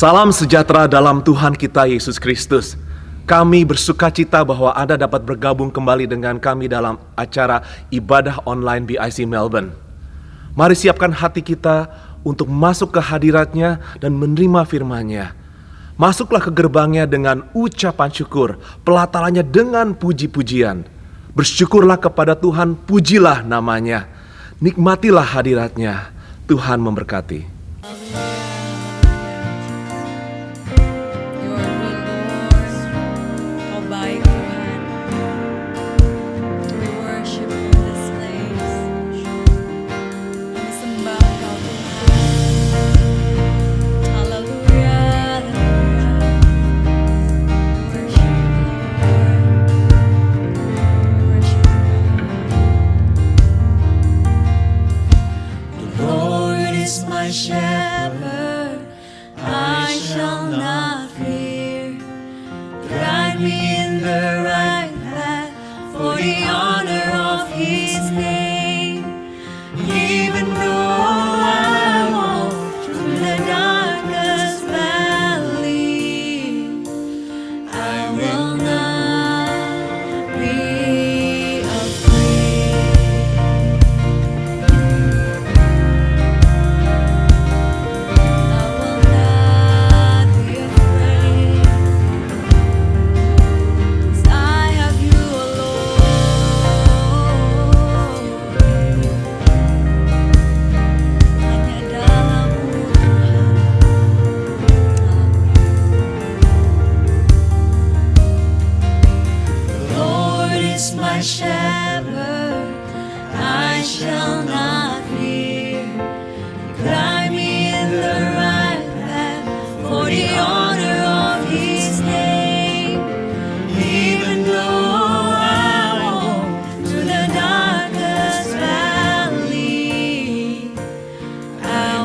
Salam sejahtera dalam Tuhan kita Yesus Kristus. Kami bersukacita bahwa Anda dapat bergabung kembali dengan kami dalam acara ibadah online BIC Melbourne. Mari siapkan hati kita untuk masuk ke hadiratnya dan menerima firman-Nya. Masuklah ke gerbangnya dengan ucapan syukur, pelatarannya dengan puji-pujian. Bersyukurlah kepada Tuhan, pujilah namanya. Nikmatilah hadiratnya. Tuhan memberkati.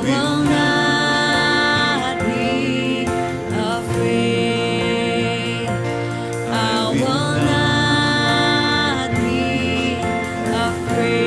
Will not. afraid.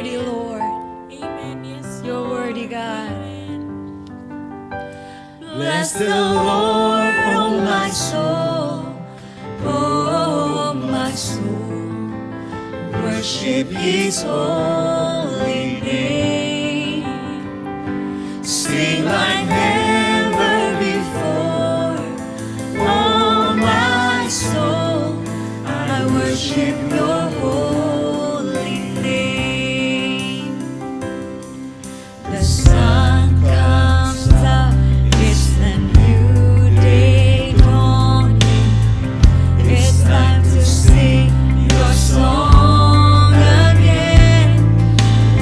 worthy, Lord. Amen. Yes, You're worthy, God. Bless the Lord, oh my soul, oh my soul. Worship His holy name. Sing like never before. Oh my soul, I worship Your holy name. The sun comes up, it's the new day dawning. It's time to sing Your song again.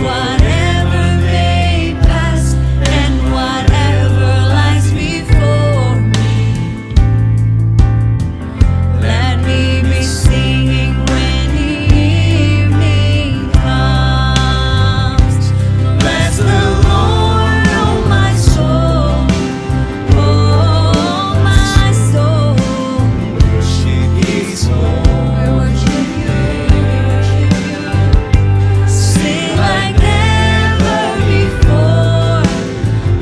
Whatever may pass and whatever lies before me, let me be singing when the evening comes. Bless the Lord, oh my soul, oh my soul. worship His holy. I worship You, sing like never before.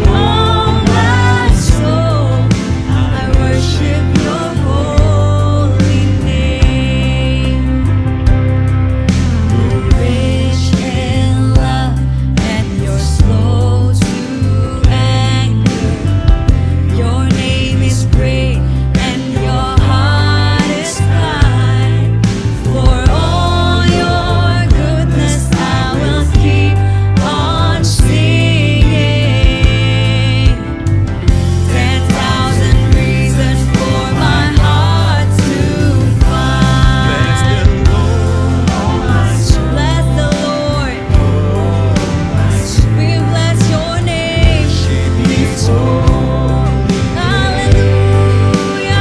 Oh my soul, I worship Your holy name. You're rich in love and You're slow to anger. Your name is great and Your heart is kind. For all Your goodness I will keep on singing. 10,000 reasons for my heart to Bless the find. Lord, oh my soul. Bless the Lord, we bless Your name. Worship His holy. Hallelujah.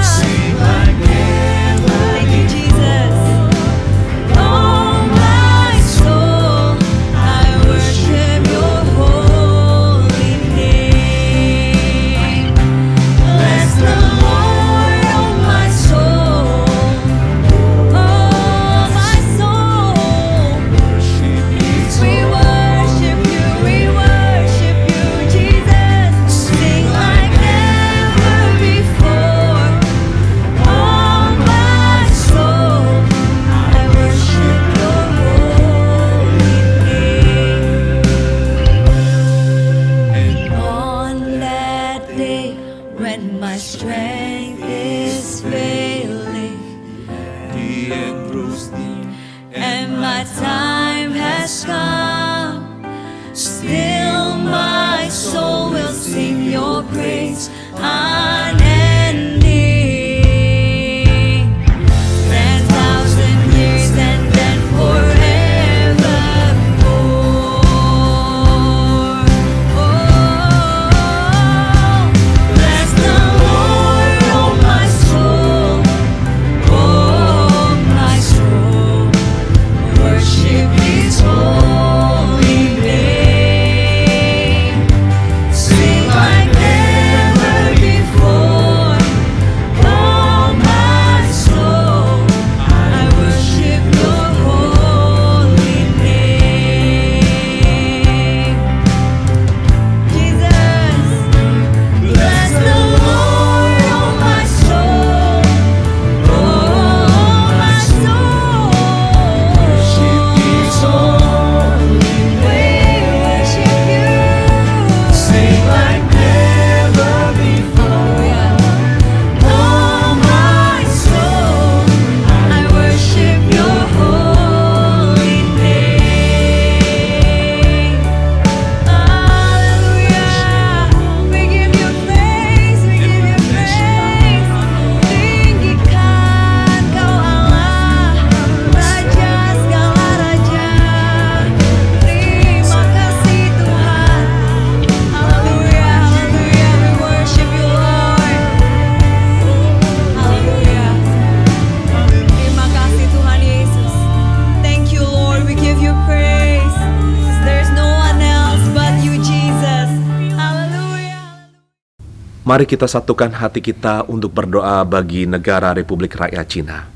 Sing like never Thank You, Jesus. Oh my soul, I worship Your holy name. Bless the Lord, oh my soul, oh my soul. worship His We worship You, Jesus. Sing like never before. Oh my soul, I worship Your holy name. On that day when my strength is failing The end grows near, and my time has come, still my soul will sing Your praise unending. 10,000 years and then forevermore. Oh, bless the Lord, oh my soul, oh my soul. Worship His holy name. Sing like never before. Oh my soul, I worship Your holy name. Jesus, bless the Lord, oh my soul, oh my soul. worship His holy. We worship You. Sing like never before. Oh my soul, I worship Your holy name. Hallelujah. We give You praise, we give You praise. Tinggikan Kau Allah, Raja segala raja. Terima kasih Tuhan. Hallelujah, hallelujah. We worship You, Lord. Hallelujah. Terima kasih Tuhan Yesus. Thank You, Lord. We give You praise. 'Cause there's no one else but You, Jesus. Hallelujah. Mari kita satukan hati kita untuk berdoa bagi negara Republik Rakyat Cina.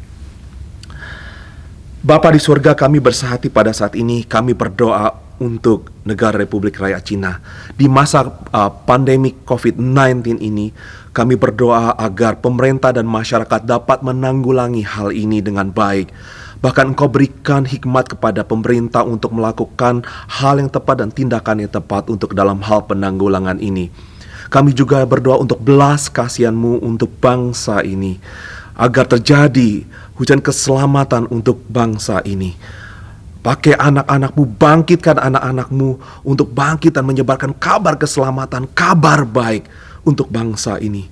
Bapa di surga, kami bersehati pada saat ini. Kami berdoa untuk negara Republik Rakyat Cina. Di masa pandemi COVID-19 ini, kami berdoa agar pemerintah dan masyarakat dapat menanggulangi hal ini dengan baik. Bahkan Engkau berikan hikmat kepada pemerintah untuk melakukan hal yang tepat dan tindakan yang tepat untuk dalam hal penanggulangan ini. Kami juga berdoa untuk belas kasihan-Mu untuk bangsa ini, agar terjadi hujan keselamatan untuk bangsa ini. Pakai anak-anak-Mu, bangkitkan anak-anak-Mu untuk bangkit dan menyebarkan kabar keselamatan, kabar baik untuk bangsa ini.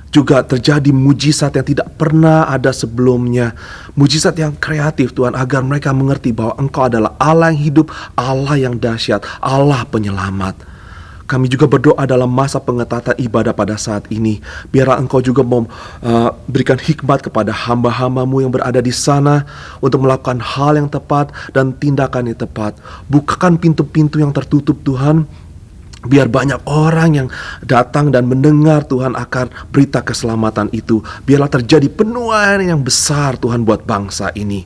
Juga terjadi mujizat yang tidak pernah ada sebelumnya, mujizat yang kreatif Tuhan, agar mereka mengerti bahwa Engkau adalah Allah yang hidup, Allah yang dahsyat, Allah penyelamat. Kami juga berdoa dalam masa pengetatan ibadah pada saat ini. Biarlah Engkau juga berikan hikmat kepada hamba-hamba-Mu yang berada di sana untuk melakukan hal yang tepat dan tindakan yang tepat. Bukakan pintu-pintu yang tertutup Tuhan, biar banyak orang yang datang dan mendengar Tuhan akan berita keselamatan itu. Biarlah terjadi penuaian yang besar Tuhan buat bangsa ini.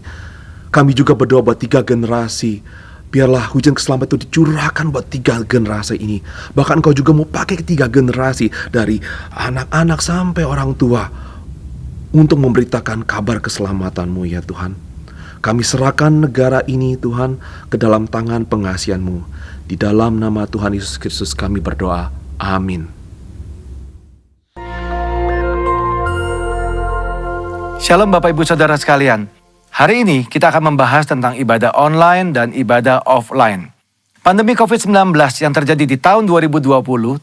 Kami juga berdoa buat 3 generasi. Biarlah hujan keselamatan itu dicurahkan buat 3 generasi ini. Bahkan Engkau juga mau pakai 3 generasi, dari anak-anak sampai orang tua, untuk memberitakan kabar keselamatan-Mu ya Tuhan. Kami serahkan negara ini Tuhan ke dalam tangan pengasihan-Mu. Di dalam nama Tuhan Yesus Kristus kami berdoa. Amin. Shalom Bapak Ibu Saudara sekalian. Hari ini kita akan membahas tentang ibadah online dan ibadah offline. Pandemi COVID-19 yang terjadi di tahun 2020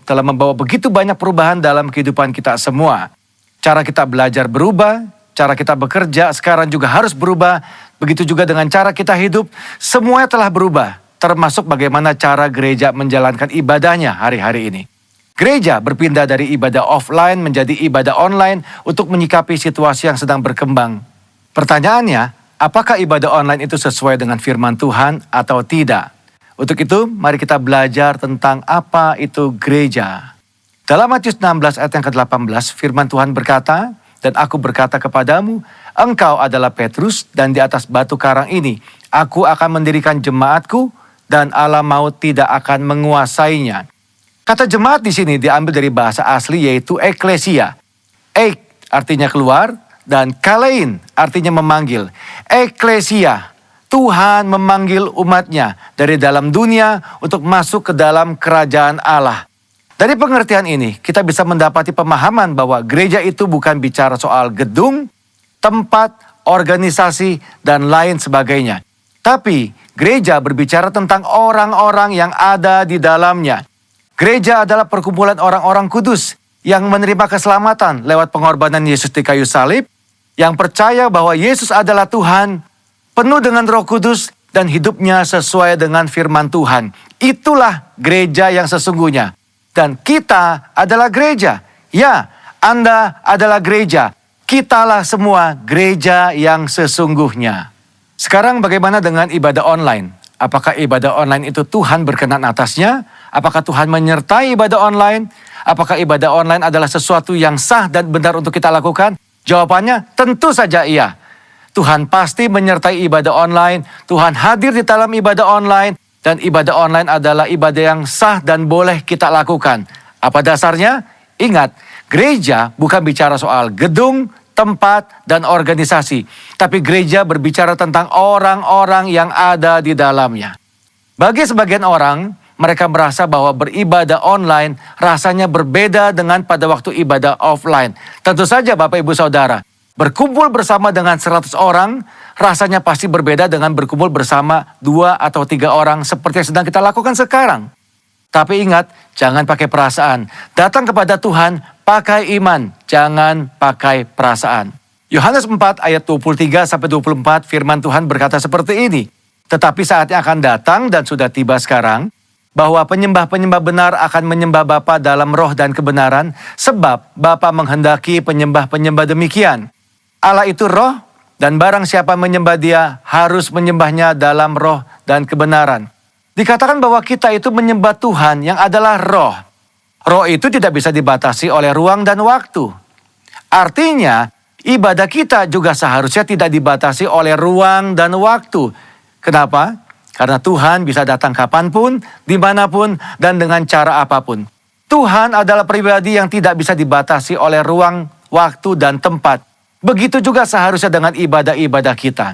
telah membawa begitu banyak perubahan dalam kehidupan kita semua. Cara kita belajar berubah, cara kita bekerja sekarang juga harus berubah. Begitu juga dengan cara kita hidup, semuanya telah berubah. Termasuk bagaimana cara gereja menjalankan ibadahnya hari-hari ini. Gereja berpindah dari ibadah offline menjadi ibadah online untuk menyikapi situasi yang sedang berkembang. Pertanyaannya, apakah ibadah online itu sesuai dengan firman Tuhan atau tidak? Untuk itu, mari kita belajar tentang apa itu gereja. Dalam Matius 16 ayat yang ke-18, firman Tuhan berkata, "Dan aku berkata kepadamu, engkau adalah Petrus, dan di atas batu karang ini, aku akan mendirikan jemaatku, dan alam maut tidak akan menguasainya." Kata jemaat di sini diambil dari bahasa asli yaitu eklesia. Ek artinya keluar, dan kalein artinya memanggil. Eklesia, Tuhan memanggil umatnya dari dalam dunia untuk masuk ke dalam kerajaan Allah. Dari pengertian ini, kita bisa mendapati pemahaman bahwa gereja itu bukan bicara soal gedung, tempat, organisasi, dan lain sebagainya. Tapi, gereja berbicara tentang orang-orang yang ada di dalamnya. Gereja adalah perkumpulan orang-orang kudus yang menerima keselamatan lewat pengorbanan Yesus di kayu salib, yang percaya bahwa Yesus adalah Tuhan, penuh dengan Roh Kudus, dan hidupnya sesuai dengan firman Tuhan. Itulah gereja yang sesungguhnya. Dan kita adalah gereja. Ya, Anda adalah gereja. Kitalah semua gereja yang sesungguhnya. Sekarang bagaimana dengan ibadah online? Apakah ibadah online itu Tuhan berkenan atasnya? Apakah Tuhan menyertai ibadah online? Apakah ibadah online adalah sesuatu yang sah dan benar untuk kita lakukan? Jawabannya tentu saja iya. Tuhan pasti menyertai ibadah online. Tuhan hadir di dalam ibadah online. Dan ibadah online adalah ibadah yang sah dan boleh kita lakukan. Apa dasarnya? Ingat, gereja bukan bicara soal gedung, tempat, dan organisasi. Tapi gereja berbicara tentang orang-orang yang ada di dalamnya. Bagi sebagian orang, mereka merasa bahwa beribadah online rasanya berbeda dengan pada waktu ibadah offline. Tentu saja Bapak Ibu Saudara, berkumpul bersama dengan 100 orang rasanya pasti berbeda dengan berkumpul bersama 2 atau 3 orang seperti yang sedang kita lakukan sekarang. Tapi ingat, jangan pakai perasaan. Datang kepada Tuhan pakai iman, jangan pakai perasaan. Yohanes 4 ayat 23-24 firman Tuhan berkata seperti ini. Tetapi saatnya akan datang dan sudah tiba sekarang, bahwa penyembah-penyembah benar akan menyembah Bapa dalam roh dan kebenaran, sebab Bapa menghendaki penyembah-penyembah demikian. Allah itu roh, dan barang siapa menyembah Dia harus menyembahnya dalam roh dan kebenaran. Dikatakan bahwa kita itu menyembah Tuhan yang adalah roh. Roh itu tidak bisa dibatasi oleh ruang dan waktu. Artinya, ibadah kita juga seharusnya tidak dibatasi oleh ruang dan waktu. Kenapa? Karena Tuhan bisa datang kapanpun, dimanapun, dan dengan cara apapun. Tuhan adalah pribadi yang tidak bisa dibatasi oleh ruang, waktu, dan tempat. Begitu juga seharusnya dengan ibadah-ibadah kita.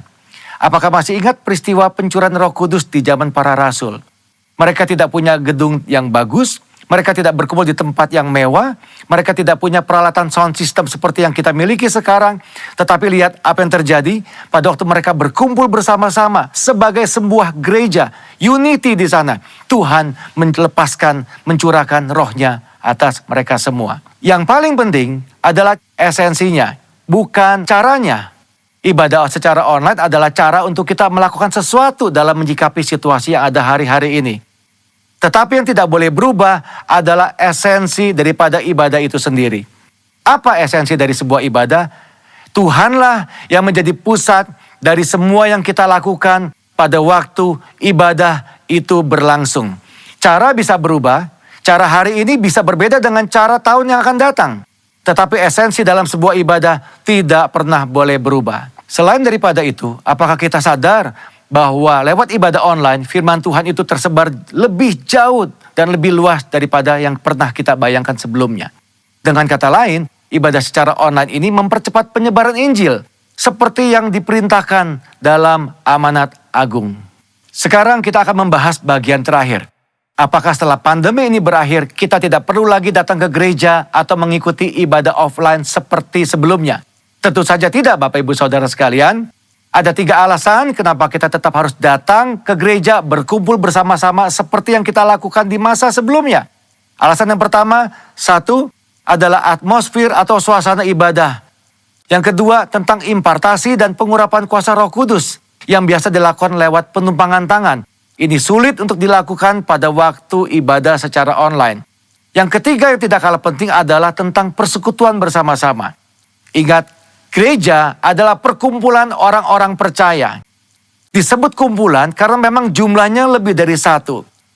Apakah masih ingat peristiwa pencurahan Roh Kudus di zaman para rasul? Mereka tidak punya gedung yang bagus, mereka tidak berkumpul di tempat yang mewah, mereka tidak punya peralatan sound system seperti yang kita miliki sekarang. Tetapi lihat apa yang terjadi pada waktu mereka berkumpul bersama-sama sebagai sebuah gereja, unity di sana. Tuhan melepaskan, mencurahkan rohnya atas mereka semua. Yang paling penting adalah esensinya, bukan caranya. Ibadah secara online adalah cara untuk kita melakukan sesuatu dalam menyikapi situasi yang ada hari-hari ini. Tetapi yang tidak boleh berubah adalah esensi daripada ibadah itu sendiri. Apa esensi dari sebuah ibadah? Tuhanlah yang menjadi pusat dari semua yang kita lakukan pada waktu ibadah itu berlangsung. Cara bisa berubah, cara hari ini bisa berbeda dengan cara tahun yang akan datang. Tetapi esensi dalam sebuah ibadah tidak pernah boleh berubah. Selain daripada itu, apakah kita sadar bahwa lewat ibadah online, firman Tuhan itu tersebar lebih jauh dan lebih luas daripada yang pernah kita bayangkan sebelumnya. Dengan kata lain, ibadah secara online ini mempercepat penyebaran Injil, seperti yang diperintahkan dalam amanat agung. Sekarang kita akan membahas bagian terakhir. Apakah setelah pandemi ini berakhir, kita tidak perlu lagi datang ke gereja atau mengikuti ibadah offline seperti sebelumnya? Tentu saja tidak, Bapak Ibu Saudara sekalian. Ada 3 alasan kenapa kita tetap harus datang ke gereja berkumpul bersama-sama seperti yang kita lakukan di masa sebelumnya. Alasan yang pertama, 1, adalah atmosfer atau suasana ibadah. Yang kedua, tentang impartasi dan pengurapan kuasa Roh Kudus yang biasa dilakukan lewat penumpangan tangan. Ini sulit untuk dilakukan pada waktu ibadah secara online. Yang ketiga yang tidak kalah penting adalah tentang persekutuan bersama-sama. Ingat, gereja adalah perkumpulan orang-orang percaya. Disebut kumpulan karena memang jumlahnya lebih dari 1.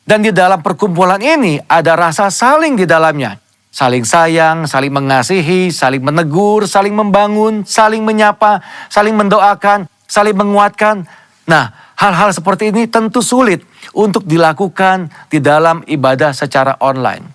Dan di dalam perkumpulan ini ada rasa saling di dalamnya. Saling sayang, saling mengasihi, saling menegur, saling membangun, saling menyapa, saling mendoakan, saling menguatkan. Nah, hal-hal seperti ini tentu sulit untuk dilakukan di dalam ibadah secara online.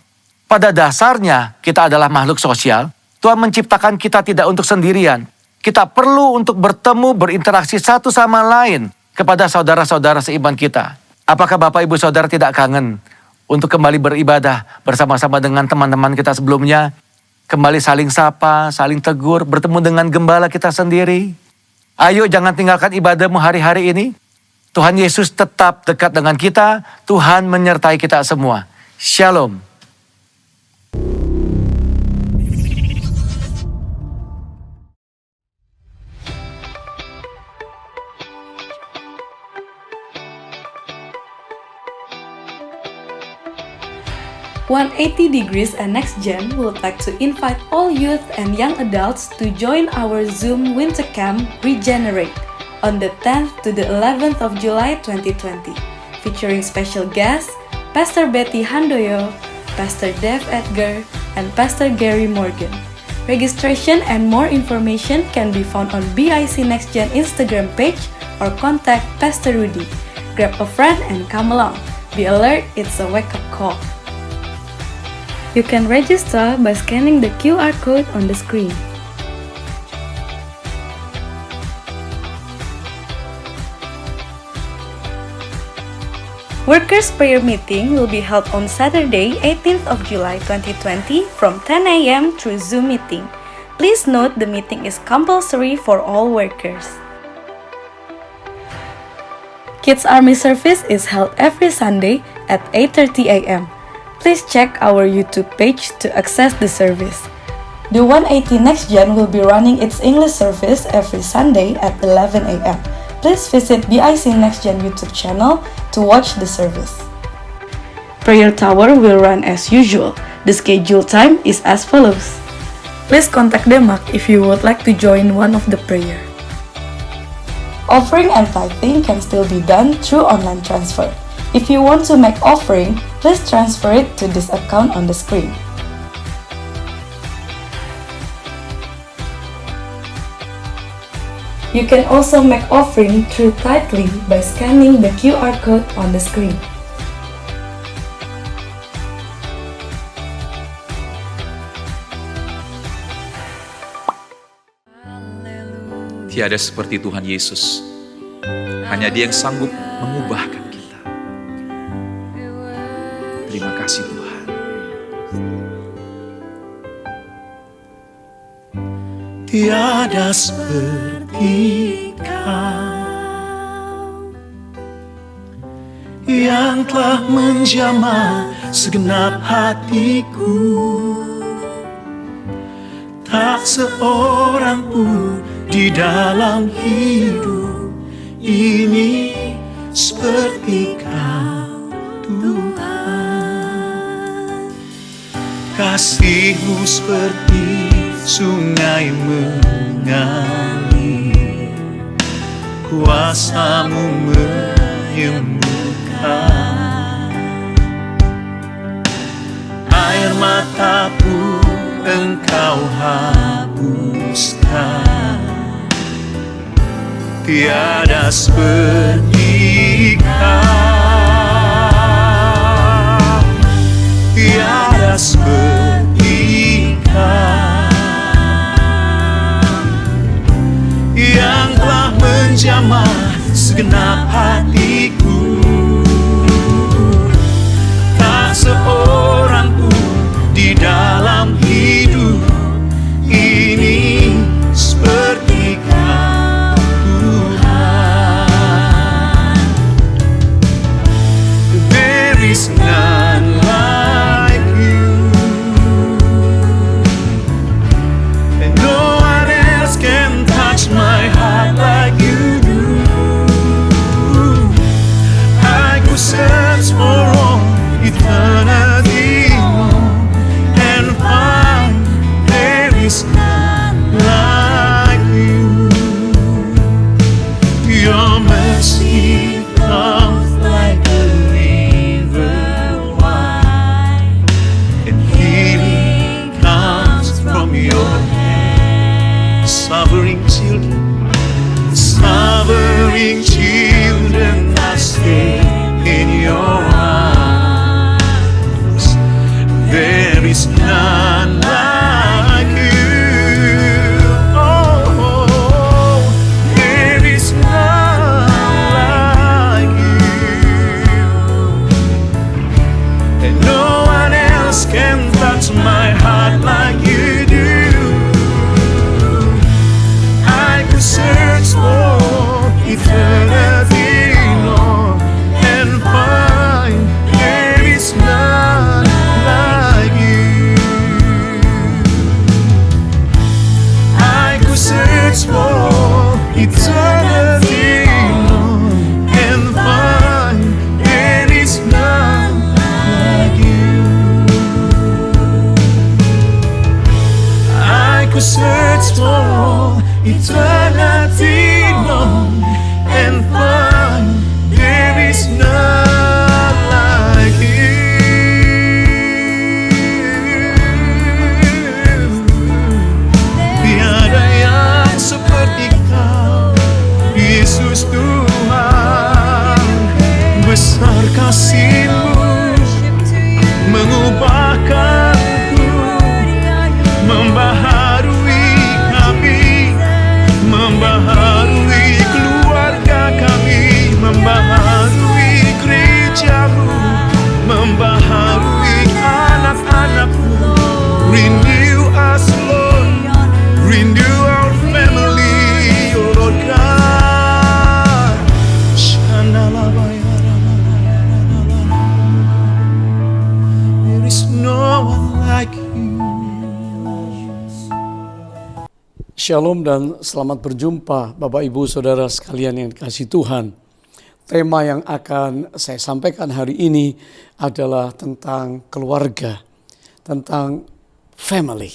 Pada dasarnya kita adalah makhluk sosial. Tuhan menciptakan kita tidak untuk sendirian. Kita perlu untuk bertemu, berinteraksi satu sama lain kepada saudara-saudara seiman kita. Apakah Bapak Ibu Saudara tidak kangen untuk kembali beribadah bersama-sama dengan teman-teman kita sebelumnya? Kembali saling sapa, saling tegur, bertemu dengan gembala kita sendiri. Ayo jangan tinggalkan ibadahmu hari-hari ini. Tuhan Yesus tetap dekat dengan kita. Tuhan menyertai kita semua. Shalom. "180 Degrees and Next Gen would like to invite all youth and young adults to join our Zoom Winter Camp Regenerate on the 10th to the 11th of July 2020, featuring special guests Pastor Betty Handoyo, Pastor Dave Edgar, and Pastor Gary Morgan. Registration and more information can be found on BIC Next Gen Instagram page or contact Pastor Rudy. Grab a friend and come along. Be alert, it's a wake-up call." You can register by scanning the QR code on the screen. Workers' prayer meeting will be held on Saturday, 18th of July 2020 from 10 a.m. through Zoom meeting. Please note the meeting is compulsory for all workers. Kids Army service is held every Sunday at 8:30 a.m. Please check our YouTube page to access the service. The 180 Next Gen will be running its English service every Sunday at 11 a.m. Please visit BIC Next Gen YouTube channel to watch the service. Prayer Tower will run as usual. The schedule time is as follows. Please contact Demak if you would like to join one of the prayer. Offering and tithing can still be done through online transfer. If you want to make offering, please transfer it to this account on the screen. You can also make offering through Tithely by scanning the QR code on the screen. Tiada seperti Tuhan Yesus. Hanya Dia yang sanggup mengubahkan kita. Terima kasih Tuhan. Tiada seperti Kau yang telah menjamah segenap hatiku. Tak seorang pun di dalam hidup ini seperti Kau, Tuhan. Kasih-Mu seperti sungai mengalir, kuasa-Mu menyembuhkan. Air mata pun Engkau hapuskan. Tiada seperti Kau, tiada seperti Kau yang telah menjamah segenap hatiku. Tak seorang pun di dalam hidup ini seperti Kau, Tuhan. There is none like You, and no one else can touch my heart like You do. I could search for all eternity long and find there is none like You. Your mercy comes like a river wide, and healing comes from Your hand. Suffering children are safe in Your arms. There is none like You. Oh, there is none like You, and no one else can touch my heart like You do. I could search for eternity long and find there is none like You. I could search for eternity long and find there is none like You. I could search for eternity long and find there is none like You. Tiada yang seperti Kau, Yesus Tuhan. Besar kasih-Mu mengubahkanku, membaharui kami, membaharui keluarga kami, membaharui gereja-Mu, membaharui anak-anak-Mu. Renew us, Lord, renew our family, oh Lord God. There is no one like You. Shalom dan selamat berjumpa Bapak Ibu Saudara sekalian yang dikasihi Tuhan. Tema yang akan saya sampaikan hari ini adalah tentang keluarga, tentang family.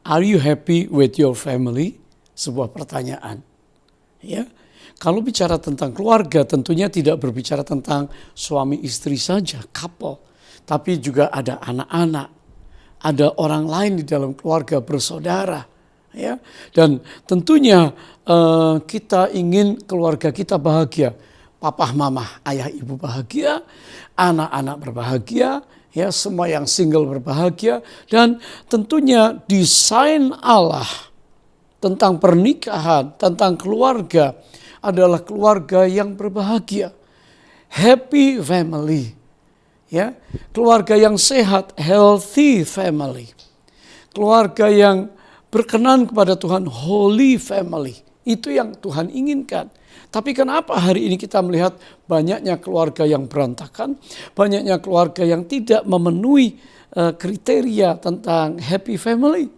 Are you happy with your family? Sebuah pertanyaan. Ya. Kalau bicara tentang keluarga tentunya tidak berbicara tentang suami istri saja, couple, tapi juga ada anak-anak, ada orang lain di dalam keluarga bersaudara. ya. Dan tentunya kita ingin keluarga kita bahagia. Papa, mama, ayah, ibu bahagia, anak-anak berbahagia, ya, semua yang single berbahagia, dan tentunya desain Allah tentang pernikahan, tentang keluarga adalah keluarga yang berbahagia. Happy family, ya, keluarga yang sehat, healthy family, keluarga yang berkenan kepada Tuhan, holy family. Itu yang Tuhan inginkan. Tapi kenapa hari ini kita melihat banyaknya keluarga yang berantakan, banyaknya keluarga yang tidak memenuhi kriteria tentang happy family.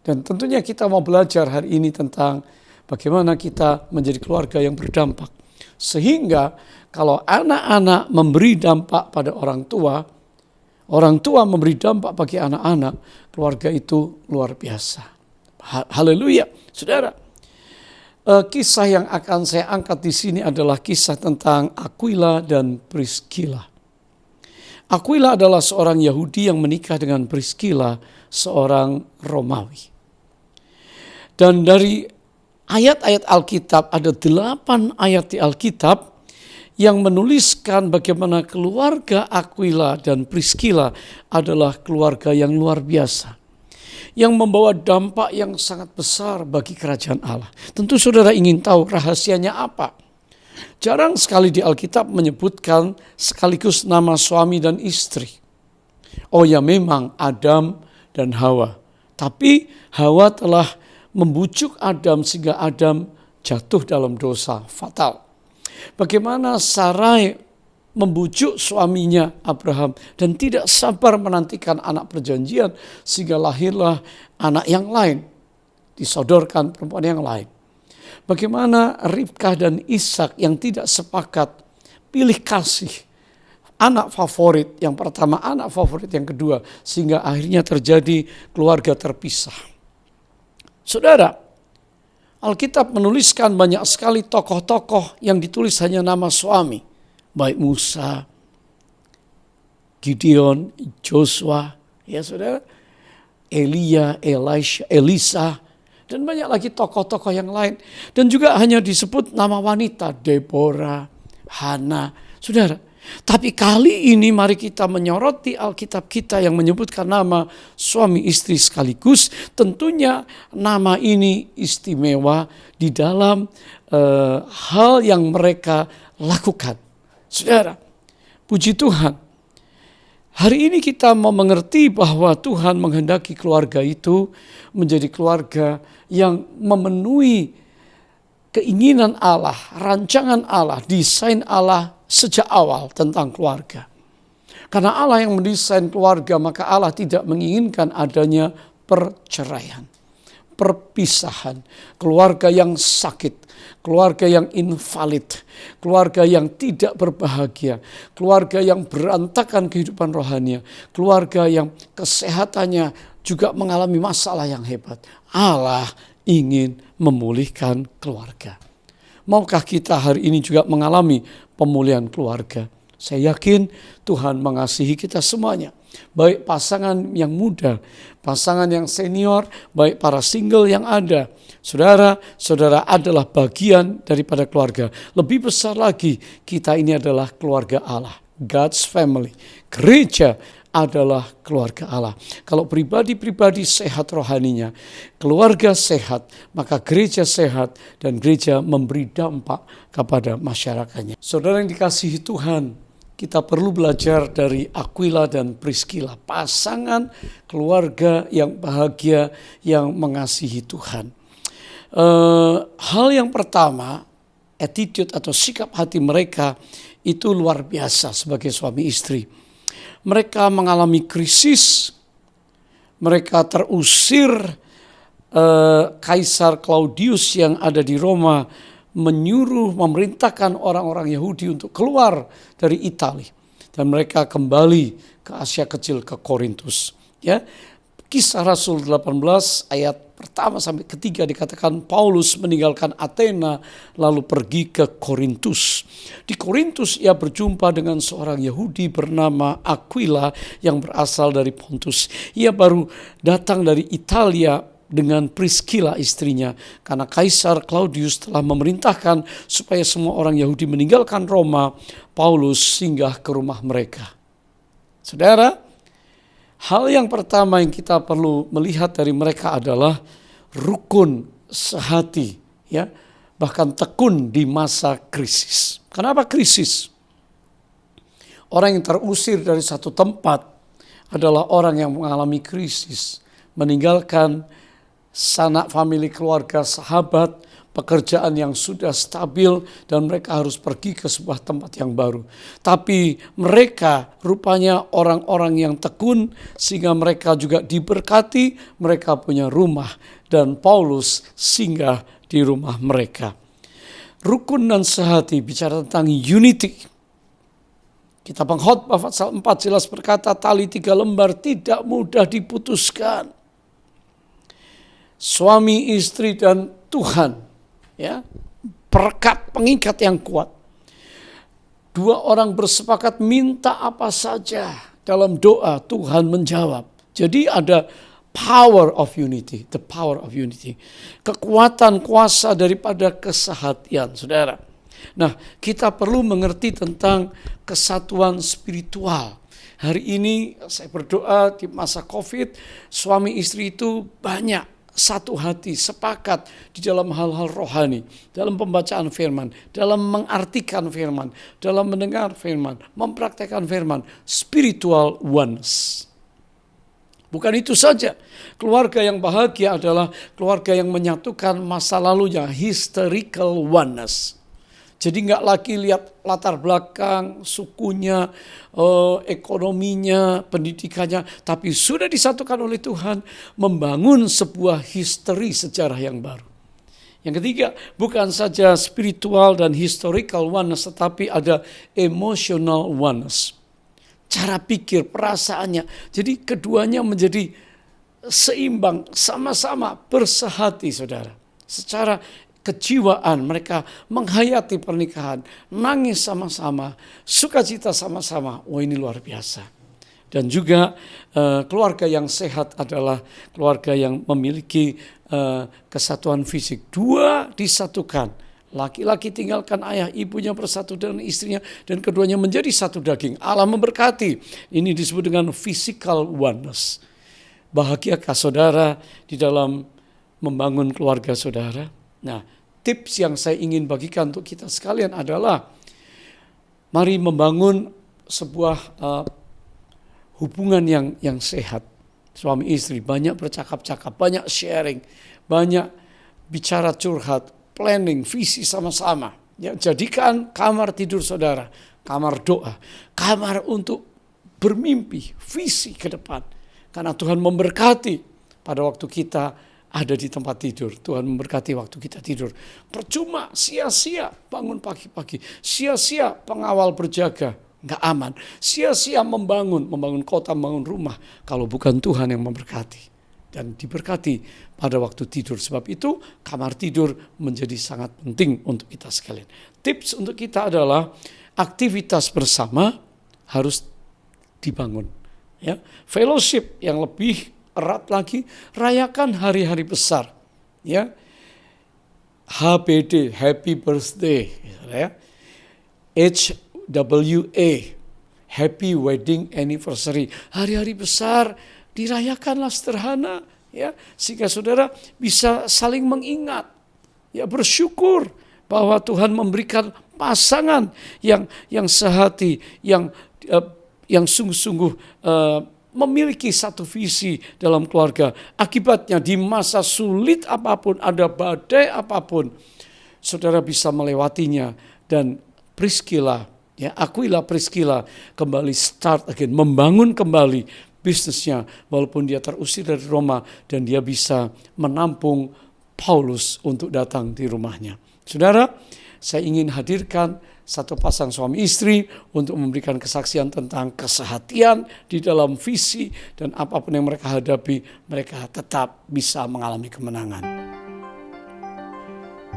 Dan tentunya kita mau belajar hari ini tentang bagaimana kita menjadi keluarga yang berdampak. Sehingga kalau anak-anak memberi dampak pada orang tua memberi dampak bagi anak-anak, keluarga itu luar biasa. Haleluya, saudara. Kisah yang akan saya angkat di sini adalah kisah tentang Aquila dan Priscilla. Aquila adalah seorang Yahudi yang menikah dengan Priscilla, seorang Romawi. Dan dari ayat-ayat Alkitab, ada 8 ayat di Alkitab yang menuliskan bagaimana keluarga Aquila dan Priscilla adalah keluarga yang luar biasa, yang membawa dampak yang sangat besar bagi kerajaan Allah. Tentu saudara ingin tahu rahasianya apa. Jarang sekali di Alkitab menyebutkan sekaligus nama suami dan istri. Oh ya, memang Adam dan Hawa. Tapi Hawa telah membujuk Adam sehingga Adam jatuh dalam dosa fatal. Bagaimana Sarai membujuk suaminya Abraham dan tidak sabar menantikan anak perjanjian sehingga lahirlah anak yang lain, disodorkan perempuan yang lain. Bagaimana Ribkah dan Ishak yang tidak sepakat pilih kasih anak favorit yang pertama, anak favorit yang kedua, sehingga akhirnya terjadi keluarga terpisah. Saudara, Alkitab menuliskan banyak sekali tokoh-tokoh yang ditulis hanya nama suami. Baik Musa, Gideon, Joshua, ya saudara, Elia, Elisha, Elisa, dan banyak lagi tokoh-tokoh yang lain. Dan juga hanya disebut nama wanita, Deborah, Hana, saudara. Tapi kali ini mari kita menyoroti Alkitab kita yang menyebutkan nama suami istri sekaligus. Tentunya nama ini istimewa di dalam hal yang mereka lakukan. Saudara, puji Tuhan. Hari ini kita mau mengerti bahwa Tuhan menghendaki keluarga itu menjadi keluarga yang memenuhi keinginan Allah, rancangan Allah, desain Allah sejak awal tentang keluarga. Karena Allah yang mendesain keluarga, maka Allah tidak menginginkan adanya perceraian, perpisahan, keluarga yang sakit, keluarga yang invalid, keluarga yang tidak berbahagia, keluarga yang berantakan kehidupan rohaninya, keluarga yang kesehatannya juga mengalami masalah yang hebat. Allah ingin memulihkan keluarga. Maukah kita hari ini juga mengalami pemulihan keluarga? Saya yakin Tuhan mengasihi kita semuanya. Baik pasangan yang muda, pasangan yang senior, baik para single yang ada. Saudara adalah bagian daripada keluarga. Lebih besar lagi, kita ini adalah keluarga Allah. God's family. Gereja adalah keluarga Allah. Kalau pribadi-pribadi sehat rohaninya, keluarga sehat, maka gereja sehat dan gereja memberi dampak kepada masyarakatnya. Saudara yang dikasihi Tuhan, kita perlu belajar dari Aquila dan Priscilla, pasangan keluarga yang bahagia yang mengasihi Tuhan. Hal yang pertama, attitude atau sikap hati mereka itu luar biasa sebagai suami istri. Mereka mengalami krisis, mereka terusir, Kaisar Claudius yang ada di Roma menyuruh, memerintahkan orang-orang Yahudi untuk keluar dari Italia. Dan mereka kembali ke Asia Kecil, ke Korintus. Ya, Kisah Rasul 18 ayat pertama sampai ketiga dikatakan Paulus meninggalkan Athena lalu pergi ke Korintus. Di Korintus ia berjumpa dengan seorang Yahudi bernama Aquila yang berasal dari Pontus. Ia baru datang dari Italia dengan Priscilla istrinya, karena Kaisar Claudius telah memerintahkan supaya semua orang Yahudi meninggalkan Roma. Paulus singgah ke rumah mereka. Saudara, hal yang pertama yang kita perlu melihat dari mereka adalah rukun sehati, ya, bahkan tekun di masa krisis. Kenapa krisis? Orang yang terusir dari satu tempat adalah orang yang mengalami krisis, meninggalkan sanak famili, keluarga, sahabat, pekerjaan yang sudah stabil, dan mereka harus pergi ke sebuah tempat yang baru. Tapi mereka rupanya orang-orang yang tekun, sehingga mereka juga diberkati, mereka punya rumah, dan Paulus singgah di rumah mereka. Rukun dan sehati bicara tentang unity. Kitab Pengkhotbah pasal 4 jelas berkata, tali 3 lembar tidak mudah diputuskan. Suami, istri, dan Tuhan, ya, perekat, pengikat yang kuat. Dua orang bersepakat minta apa saja dalam doa, Tuhan menjawab. Jadi ada power of unity, the power of unity. Kekuatan kuasa daripada kesehatian, saudara. Nah, kita perlu mengerti tentang kesatuan spiritual. Hari ini saya berdoa di masa COVID, suami istri itu banyak satu hati, sepakat di dalam hal-hal rohani, dalam pembacaan firman, dalam mengartikan firman, dalam mendengar firman, mempraktekkan firman, spiritual oneness. Bukan itu saja, keluarga yang bahagia adalah keluarga yang menyatukan masa lalunya, historical oneness. Jadi nggak lagi lihat latar belakang, sukunya, ekonominya, pendidikannya, tapi sudah disatukan oleh Tuhan, membangun sebuah history sejarah yang baru. Yang ketiga, bukan saja spiritual dan historical oneness, tetapi ada emotional oneness. Cara pikir, perasaannya. Jadi keduanya menjadi seimbang, sama-sama bersehati, saudara. Secara kejiwaan mereka menghayati pernikahan, nangis sama-sama, sukacita sama-sama. Wah, ini luar biasa. Dan juga keluarga yang sehat adalah keluarga yang memiliki kesatuan fisik. Dua disatukan. Laki-laki tinggalkan ayah, ibunya bersatu dengan istrinya, dan keduanya menjadi satu daging. Allah memberkati. Ini disebut dengan physical oneness. Bahagiakah saudara di dalam membangun keluarga saudara? Nah, tips yang saya ingin bagikan untuk kita sekalian adalah mari membangun sebuah hubungan yang sehat. Suami istri banyak bercakap-cakap, banyak sharing, banyak bicara curhat, planning, visi sama-sama. Ya, jadikan kamar tidur saudara kamar doa, kamar untuk bermimpi, visi ke depan. Karena Tuhan memberkati pada waktu kita ada di tempat tidur. Tuhan memberkati waktu kita tidur. Percuma, sia-sia bangun pagi-pagi. Sia-sia pengawal berjaga, nggak aman. Sia-sia membangun kota, membangun rumah. Kalau bukan Tuhan yang memberkati. Dan diberkati pada waktu tidur. Sebab itu kamar tidur menjadi sangat penting untuk kita sekalian. Tips untuk kita adalah aktivitas bersama harus dibangun. Ya, fellowship yang lebih erat lagi, rayakan hari-hari besar, ya, HBD, Happy Birthday, ya, HWA, Happy Wedding Anniversary, hari-hari besar dirayakanlah sederhana, ya, sehingga saudara bisa saling mengingat, ya, bersyukur bahwa Tuhan memberikan pasangan yang sehati, yang sungguh-sungguh memiliki satu visi dalam keluarga. Akibatnya di masa sulit apapun, ada badai apapun, saudara bisa melewatinya. Dan Priscilla, ya, Aquila Priscilla kembali start again, membangun kembali bisnisnya walaupun dia terusir dari Roma, dan dia bisa menampung Paulus untuk datang di rumahnya. Saudara, saya ingin hadirkan satu pasang suami istri untuk memberikan kesaksian tentang kesehatian di dalam visi, dan apapun yang mereka hadapi, mereka tetap bisa mengalami kemenangan.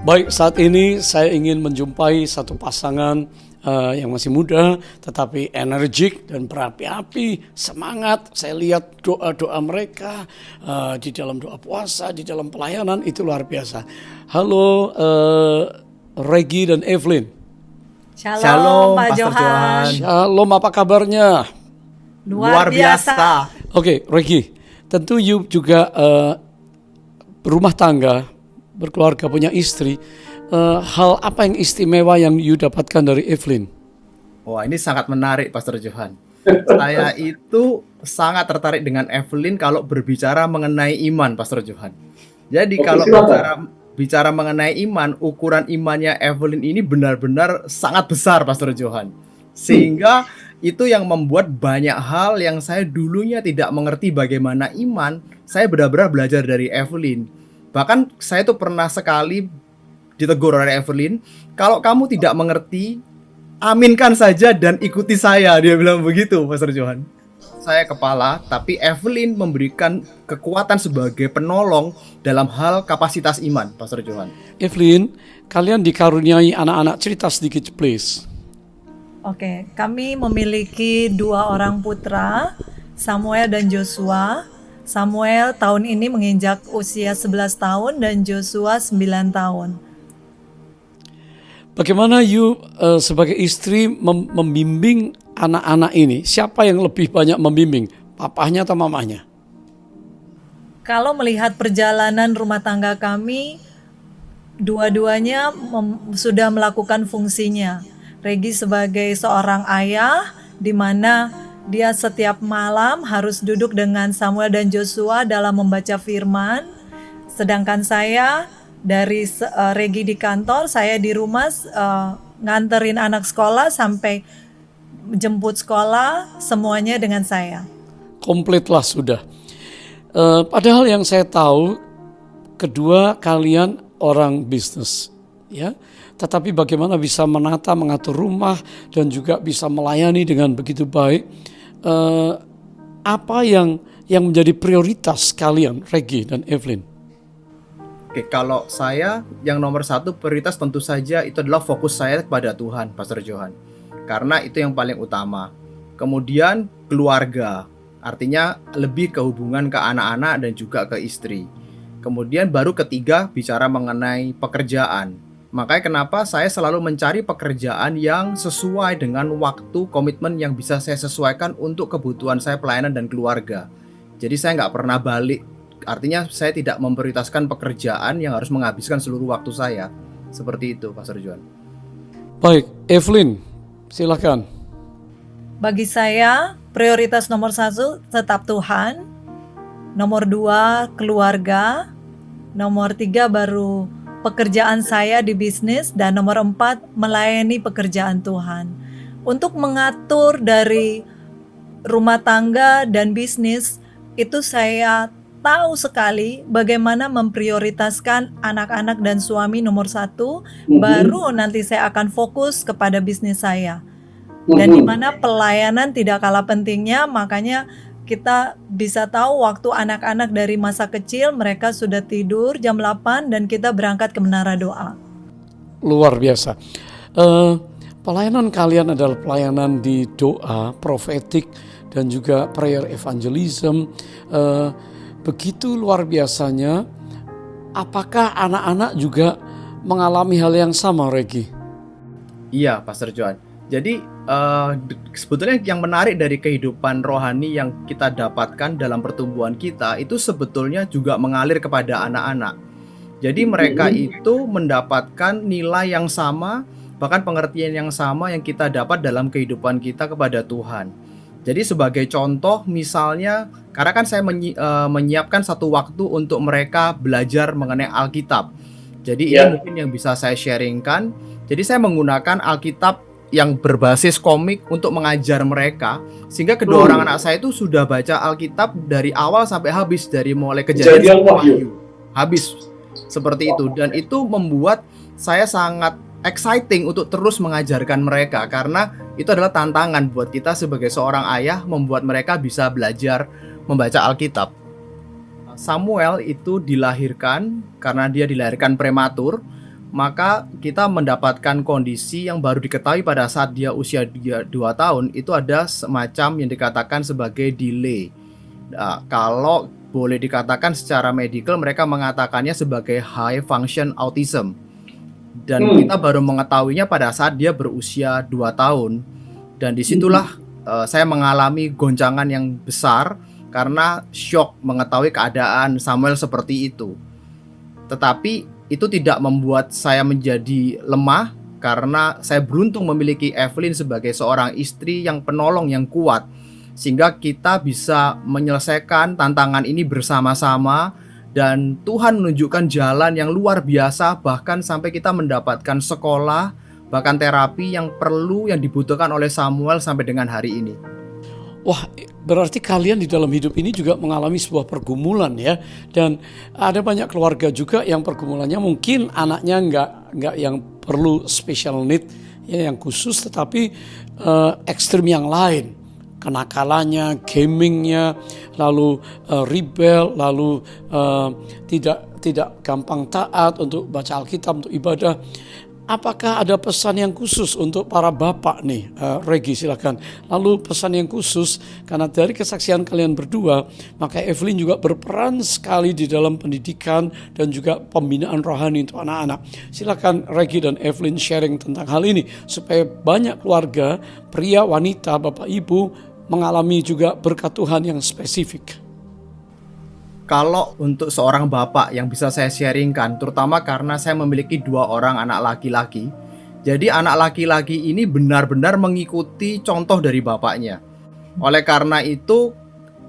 Baik, saat ini saya ingin menjumpai satu pasangan yang masih muda, tetapi energik dan berapi-api, semangat. Saya lihat doa-doa mereka di dalam doa puasa, di dalam pelayanan, itu luar biasa. Halo Regi dan Evelyn. Shalom, Pak Pastor Johan. Johan. Shalom, apa kabarnya? Luar biasa. Oke, Regi, tentu you juga berumah tangga, berkeluarga, punya istri. Hal apa yang istimewa yang you dapatkan dari Evelyn? Wah, ini sangat menarik, Pastor Johan. Saya itu sangat tertarik dengan Evelyn kalau berbicara mengenai iman, Pastor Johan. Jadi kalau bicara mengenai iman, ukuran imannya Evelyn ini benar-benar sangat besar, Pastor Johan. Sehingga itu yang membuat banyak hal yang saya dulunya tidak mengerti bagaimana iman, saya benar-benar belajar dari Evelyn. Bahkan saya tuh pernah sekali ditegur oleh Evelyn, kalau kamu tidak mengerti, aminkan saja dan ikuti saya. Dia bilang begitu, Pastor Johan. Saya kepala, tapi Evelyn memberikan kekuatan sebagai penolong dalam hal kapasitas iman, Pastor Johan. Evelyn, kalian dikaruniai anak-anak, cerita sedikit please. Oke, kami memiliki 2 orang putra, Samuel dan Joshua. Samuel tahun ini menginjak usia 11 tahun dan Joshua 9 tahun. Bagaimana you sebagai istri membimbing anak-anak ini? Siapa yang lebih banyak membimbing? Papahnya atau mamanya? Kalau melihat perjalanan rumah tangga kami, dua-duanya sudah melakukan fungsinya. Regi sebagai seorang ayah, di mana dia setiap malam harus duduk dengan Samuel dan Joshua dalam membaca firman. Sedangkan saya dari Regi di kantor, saya di rumah nganterin anak sekolah sampai jemput sekolah, semuanya dengan saya. Komplitlah sudah. Padahal yang saya tahu, kedua kalian orang bisnis, ya. Tetapi bagaimana bisa menata, mengatur rumah dan juga bisa melayani dengan begitu baik. Apa yang menjadi prioritas kalian, Regi dan Evelyn? Oke, kalau saya yang nomor 1 prioritas tentu saja itu adalah fokus saya kepada Tuhan, Pastor Johan. Karena itu yang paling utama. Kemudian keluarga, artinya lebih ke hubungan ke anak-anak dan juga ke istri. Kemudian baru ketiga bicara mengenai pekerjaan. Makanya kenapa saya selalu mencari pekerjaan yang sesuai dengan waktu komitmen yang bisa saya sesuaikan untuk kebutuhan saya pelayanan dan keluarga. Jadi saya nggak pernah balik. Artinya saya tidak memprioritaskan pekerjaan yang harus menghabiskan seluruh waktu saya. Seperti itu, Pastor Johan. Baik, Evelyn, silakan. Bagi saya, prioritas nomor 1 tetap Tuhan. Nomor 2, keluarga. Nomor 3 baru pekerjaan saya di bisnis. Dan nomor 4, melayani pekerjaan Tuhan. Untuk mengatur dari rumah tangga dan bisnis, itu saya tahu sekali bagaimana memprioritaskan anak-anak dan suami nomor 1, baru nanti saya akan fokus kepada bisnis saya. Dan di mana pelayanan tidak kalah pentingnya, makanya kita bisa tahu waktu anak-anak dari masa kecil mereka sudah tidur jam 8 dan kita berangkat ke menara doa. Luar biasa. Pelayanan kalian adalah pelayanan di doa, profetik, dan juga prayer evangelism. Begitu luar biasanya. Apakah anak-anak juga mengalami hal yang sama, Regi? Iya, Pastor Johan. Jadi sebetulnya yang menarik dari kehidupan rohani yang kita dapatkan dalam pertumbuhan kita itu sebetulnya juga mengalir kepada anak-anak. Jadi mereka itu mendapatkan nilai yang sama, bahkan pengertian yang sama yang kita dapat dalam kehidupan kita kepada Tuhan. Jadi sebagai contoh misalnya, karena kan saya menyiapkan satu waktu untuk mereka belajar mengenai Alkitab. Jadi ini mungkin yang bisa saya sharingkan. Jadi saya menggunakan Alkitab yang berbasis komik untuk mengajar mereka. Sehingga kedua orang anak saya itu sudah baca Alkitab dari awal sampai habis. Dari mulai Kejadian sampai Wahyu. Habis. Seperti itu. Dan itu membuat saya sangat exciting untuk terus mengajarkan mereka, karena itu adalah tantangan buat kita sebagai seorang ayah membuat mereka bisa belajar membaca Alkitab. Samuel itu dilahirkan karena dia dilahirkan prematur, maka kita mendapatkan kondisi yang baru diketahui pada saat dia usia 2 tahun, itu ada semacam yang dikatakan sebagai delay. Nah, kalau boleh dikatakan secara medikal mereka mengatakannya sebagai high function autism. Dan kita baru mengetahuinya pada saat dia berusia 2 tahun. Dan disitulah saya mengalami goncangan yang besar karena shock mengetahui keadaan Samuel seperti itu. Tetapi itu tidak membuat saya menjadi lemah karena saya beruntung memiliki Evelyn sebagai seorang istri yang penolong yang kuat, sehingga kita bisa menyelesaikan tantangan ini bersama-sama dan Tuhan menunjukkan jalan yang luar biasa, bahkan sampai kita mendapatkan sekolah, bahkan terapi yang dibutuhkan oleh Samuel sampai dengan hari ini. Wah, berarti kalian di dalam hidup ini juga mengalami sebuah pergumulan ya. Dan ada banyak keluarga juga yang pergumulannya mungkin anaknya nggak yang perlu special need ya, yang khusus, tetapi ekstrim yang lain. Kenakalannya, gamingnya, lalu rebel, lalu tidak gampang taat untuk baca Alkitab, untuk ibadah. Apakah ada pesan yang khusus untuk para bapak nih? Regi silakan. Lalu pesan yang khusus, karena dari kesaksian kalian berdua, maka Evelyn juga berperan sekali di dalam pendidikan dan juga pembinaan rohani untuk anak-anak. Silakan Regi dan Evelyn sharing tentang hal ini, supaya banyak keluarga, pria, wanita, bapak, ibu, mengalami juga berkat Tuhan yang spesifik. Kalau untuk seorang bapak yang bisa saya sharingkan, terutama karena saya memiliki 2 orang anak laki-laki. Jadi anak laki-laki ini benar-benar mengikuti contoh dari bapaknya. Oleh karena itu,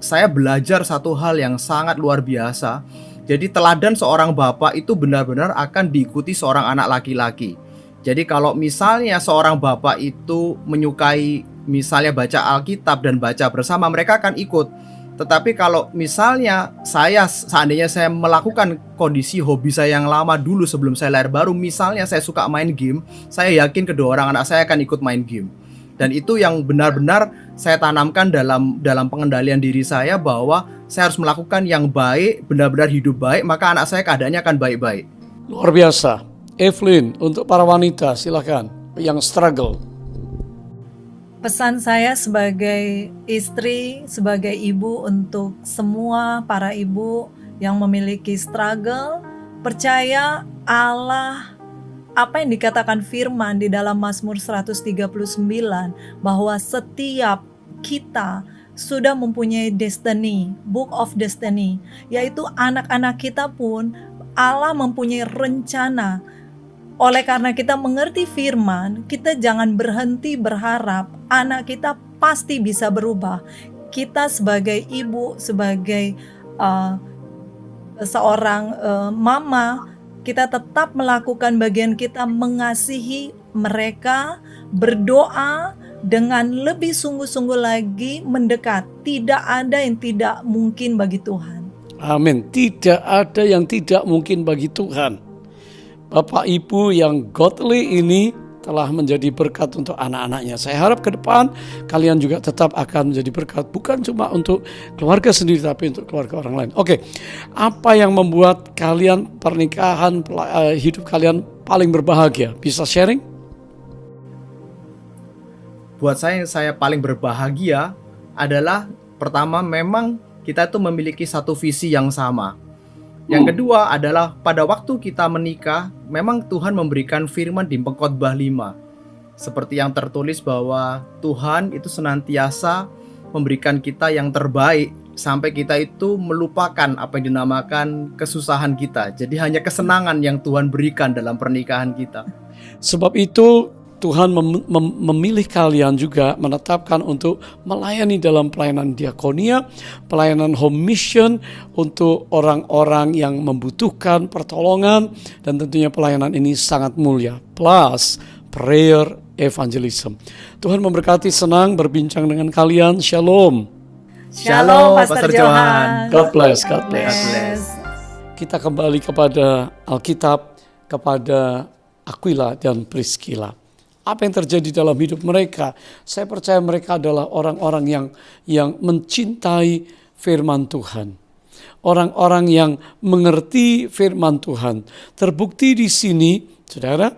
saya belajar satu hal yang sangat luar biasa. Jadi teladan seorang bapak itu benar-benar akan diikuti seorang anak laki-laki. Jadi kalau misalnya seorang bapak itu menyukai misalnya baca Alkitab dan baca bersama, mereka akan ikut. Tetapi kalau misalnya seandainya saya melakukan kondisi hobi saya yang lama dulu sebelum saya lahir baru, misalnya saya suka main game, saya yakin kedua orang anak saya akan ikut main game. Dan itu yang benar-benar saya tanamkan dalam pengendalian diri saya, bahwa saya harus melakukan yang baik, benar-benar hidup baik, maka anak saya keadaannya akan baik-baik. Luar biasa. Evelyn, untuk para wanita silakan yang struggle. Pesan saya sebagai istri, sebagai ibu, untuk semua para ibu yang memiliki struggle, percaya Allah, apa yang dikatakan firman di dalam Mazmur 139, bahwa setiap kita sudah mempunyai destiny, book of destiny, yaitu anak-anak kita pun Allah mempunyai rencana. Oleh karena kita mengerti firman, kita jangan berhenti berharap anak kita pasti bisa berubah. Kita sebagai ibu, sebagai seorang mama, kita tetap melakukan bagian kita, mengasihi mereka, berdoa dengan lebih sungguh-sungguh lagi, mendekat. Tidak ada yang tidak mungkin bagi Tuhan. Amin. Tidak ada yang tidak mungkin bagi Tuhan. Bapak Ibu yang godly ini telah menjadi berkat untuk anak-anaknya. Saya harap ke depan kalian juga tetap akan menjadi berkat, bukan cuma untuk keluarga sendiri, tapi untuk keluarga orang lain. Oke, apa yang membuat kalian pernikahan, hidup kalian paling berbahagia? Bisa sharing? Buat saya, yang saya paling berbahagia adalah, pertama, memang kita itu memiliki satu visi yang sama. Yang kedua adalah pada waktu kita menikah, memang Tuhan memberikan firman di Pengkhotbah 5. Seperti yang tertulis bahwa Tuhan itu senantiasa memberikan kita yang terbaik, sampai kita itu melupakan apa yang dinamakan kesusahan kita. Jadi hanya kesenangan yang Tuhan berikan dalam pernikahan kita. Sebab itu Tuhan memilih kalian juga, menetapkan untuk melayani dalam pelayanan diakonia, pelayanan home mission untuk orang-orang yang membutuhkan pertolongan, dan tentunya pelayanan ini sangat mulia. Plus prayer evangelism. Tuhan memberkati, senang berbincang dengan kalian. Shalom. Shalom, Pastor Johan. God bless, God bless. Yes. Kita kembali kepada Alkitab, kepada Aquila dan Priscilla. Apa yang terjadi dalam hidup mereka? Saya percaya mereka adalah orang-orang yang mencintai firman Tuhan. Orang-orang yang mengerti firman Tuhan. Terbukti di sini Saudara,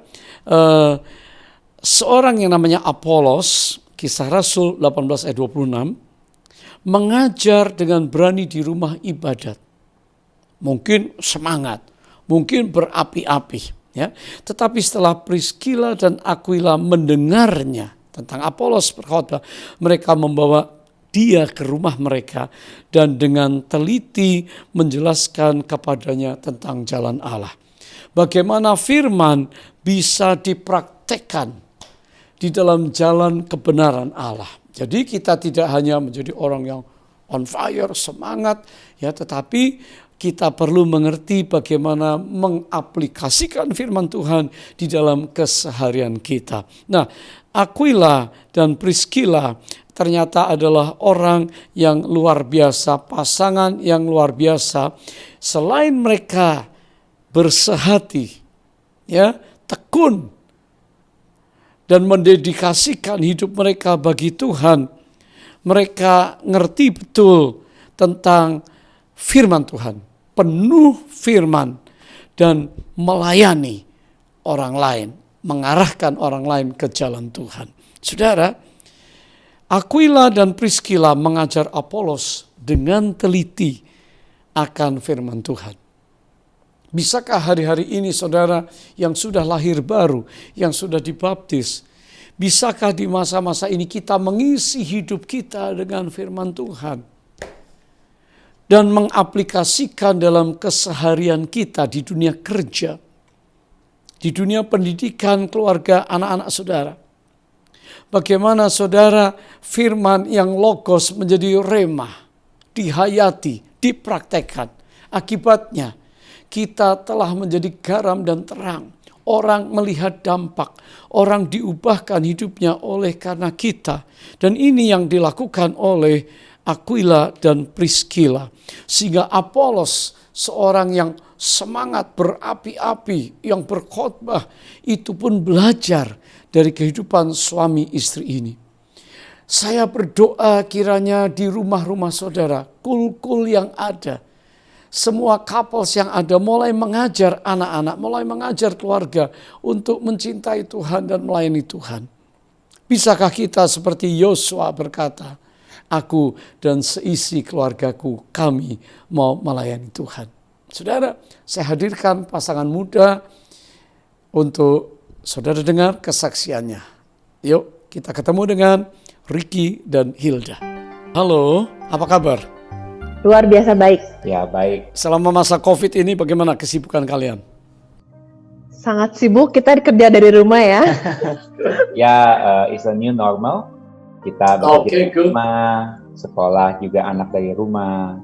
seorang yang namanya Apolos, Kisah Rasul 18 ayat 26, mengajar dengan berani di rumah ibadat. Mungkin semangat, mungkin berapi-api, ya. Tetapi setelah Priskila dan Aquila mendengarnya tentang Apolos berkhotbah, mereka membawa dia ke rumah mereka dan dengan teliti menjelaskan kepadanya tentang jalan Allah. Bagaimana firman bisa dipraktekkan di dalam jalan kebenaran Allah. Jadi kita tidak hanya menjadi orang yang on fire, semangat, ya, tetapi kita perlu mengerti bagaimana mengaplikasikan firman Tuhan di dalam keseharian kita. Nah, Aquila dan Priskila ternyata adalah orang yang luar biasa, pasangan yang luar biasa. Selain mereka bersehati, ya, tekun, dan mendedikasikan hidup mereka bagi Tuhan, mereka ngerti betul tentang firman Tuhan, penuh firman, dan melayani orang lain, mengarahkan orang lain ke jalan Tuhan. Saudara, Aquila dan Priskila mengajar Apolos dengan teliti akan firman Tuhan. Bisakah hari-hari ini saudara yang sudah lahir baru, yang sudah dibaptis, bisakah di masa-masa ini kita mengisi hidup kita dengan firman Tuhan dan mengaplikasikan dalam keseharian kita di dunia kerja, di dunia pendidikan, keluarga, anak-anak saudara? Bagaimana saudara firman yang logos menjadi rema, dihayati, dipraktekkan. Akibatnya kita telah menjadi garam dan terang. Orang melihat dampak, orang diubahkan hidupnya oleh karena kita. Dan ini yang dilakukan oleh Aquila dan Priskila. Sehingga Apolos, seorang yang semangat, berapi-api, yang berkhotbah, itu pun belajar dari kehidupan suami istri ini. Saya berdoa kiranya di rumah-rumah saudara, kul-kul yang ada, semua couples yang ada mulai mengajar anak-anak, mulai mengajar keluarga untuk mencintai Tuhan dan melayani Tuhan. Bisakah kita seperti Yosua berkata, aku dan seisi keluargaku, kami mau melayani Tuhan. Saudara, saya hadirkan pasangan muda untuk saudara dengar kesaksiannya. Yuk kita ketemu dengan Ricky dan Hilda. Halo, apa kabar? Luar biasa baik. Ya, baik. Selama masa COVID ini bagaimana kesibukan kalian? Sangat sibuk, kita kerja dari rumah ya. Ya, it's a new normal. Kita bekerja dari rumah, sekolah juga anak dari rumah.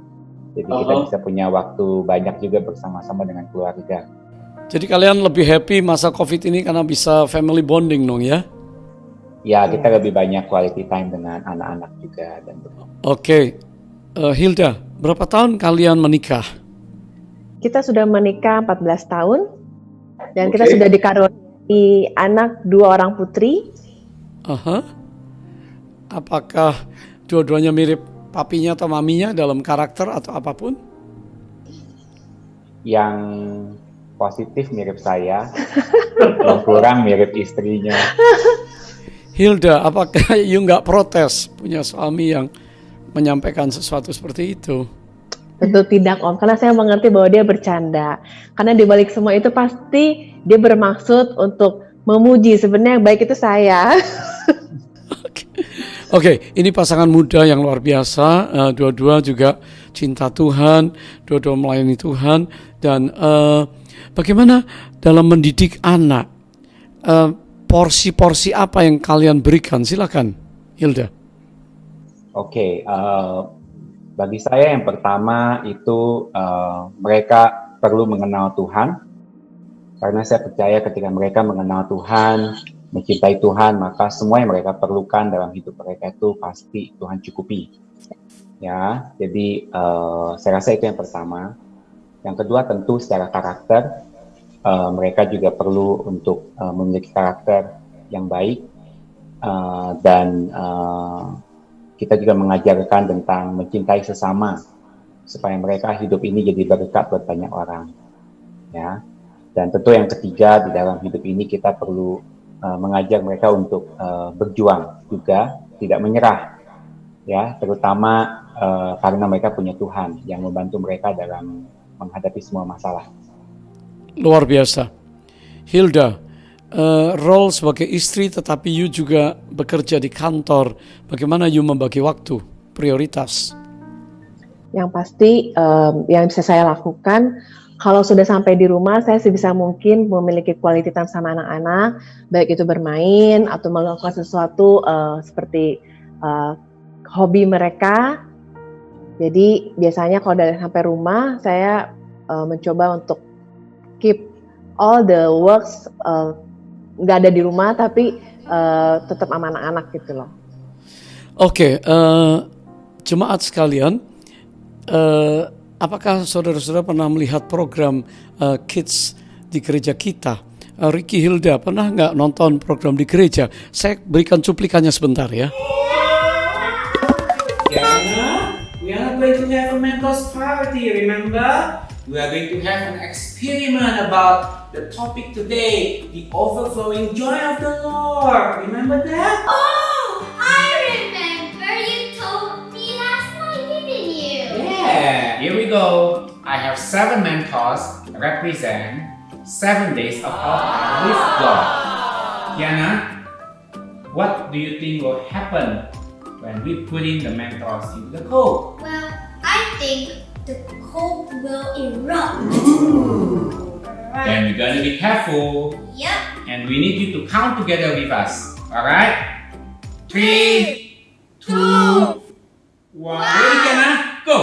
Jadi kita bisa punya waktu banyak juga bersama-sama dengan keluarga. Jadi kalian lebih happy masa COVID ini karena bisa family bonding dong ya? Ya, kita lebih banyak quality time dengan anak-anak juga. Oke. Hilda, berapa tahun kalian menikah? Kita sudah menikah 14 tahun dan kita sudah dikaruniai anak 2 orang putri. Apakah dua-duanya mirip papinya atau maminya dalam karakter atau apapun? Yang positif mirip saya, yang kurang mirip istrinya. Hilda, apakah you nggak protes punya suami yang menyampaikan sesuatu seperti itu? Tentu tidak Om, karena saya mengerti bahwa dia bercanda. Karena di balik semua itu pasti dia bermaksud untuk memuji. Sebenarnya yang baik itu saya. Oke, ini pasangan muda yang luar biasa. Dua-dua juga cinta Tuhan, dua-dua melayani Tuhan. Dan bagaimana dalam mendidik anak? Porsi-porsi apa yang kalian berikan? Silakan, Hilda. Oke, bagi saya yang pertama itu mereka perlu mengenal Tuhan, karena saya percaya ketika mereka mengenal Tuhan, mencintai Tuhan, maka semua yang mereka perlukan dalam hidup mereka itu pasti Tuhan cukupi. Ya, jadi saya rasa itu yang pertama. Yang kedua tentu secara karakter, mereka juga perlu untuk memiliki karakter yang baik dan kita juga mengajarkan tentang mencintai sesama supaya mereka hidup ini jadi berkat buat banyak orang. Ya, Dan tentu yang ketiga, di dalam hidup ini kita perlu mengajar mereka untuk berjuang juga, tidak menyerah, ya, terutama karena mereka punya Tuhan yang membantu mereka dalam menghadapi semua masalah. Luar biasa. Hilda, role sebagai istri tetapi you juga bekerja di kantor. Bagaimana you membagi waktu, prioritas? Yang pasti yang bisa saya lakukan, kalau sudah sampai di rumah, saya sebisa mungkin memiliki quality time sama anak-anak, baik itu bermain atau melakukan sesuatu seperti hobi mereka. Jadi biasanya kalau udah sampai rumah, saya mencoba untuk keep all the works nggak ada di rumah, tapi tetap sama anak-anak gitu loh. Oke, jemaat sekalian, apakah saudara-saudara pernah melihat program Kids di gereja kita? Ricky, Hilda, pernah nggak nonton program di gereja? Saya berikan cuplikannya sebentar ya. We are going to have a mentors party, remember? We are going to have an experiment about the topic today, the overflowing joy of the Lord. Remember that? Oh, I remember you told me last night, didn't you? Yeah, here we go. I have 7 mentors represent 7 days of our time with God. Kiana, what do you think will happen when we put in the mentors into the Coke? Well, I think the Coke will erupt. Then we're gonna be careful. Yep. And we need you to count together with us. Alright? 3, 2, 1. Ready, Kiana? Go!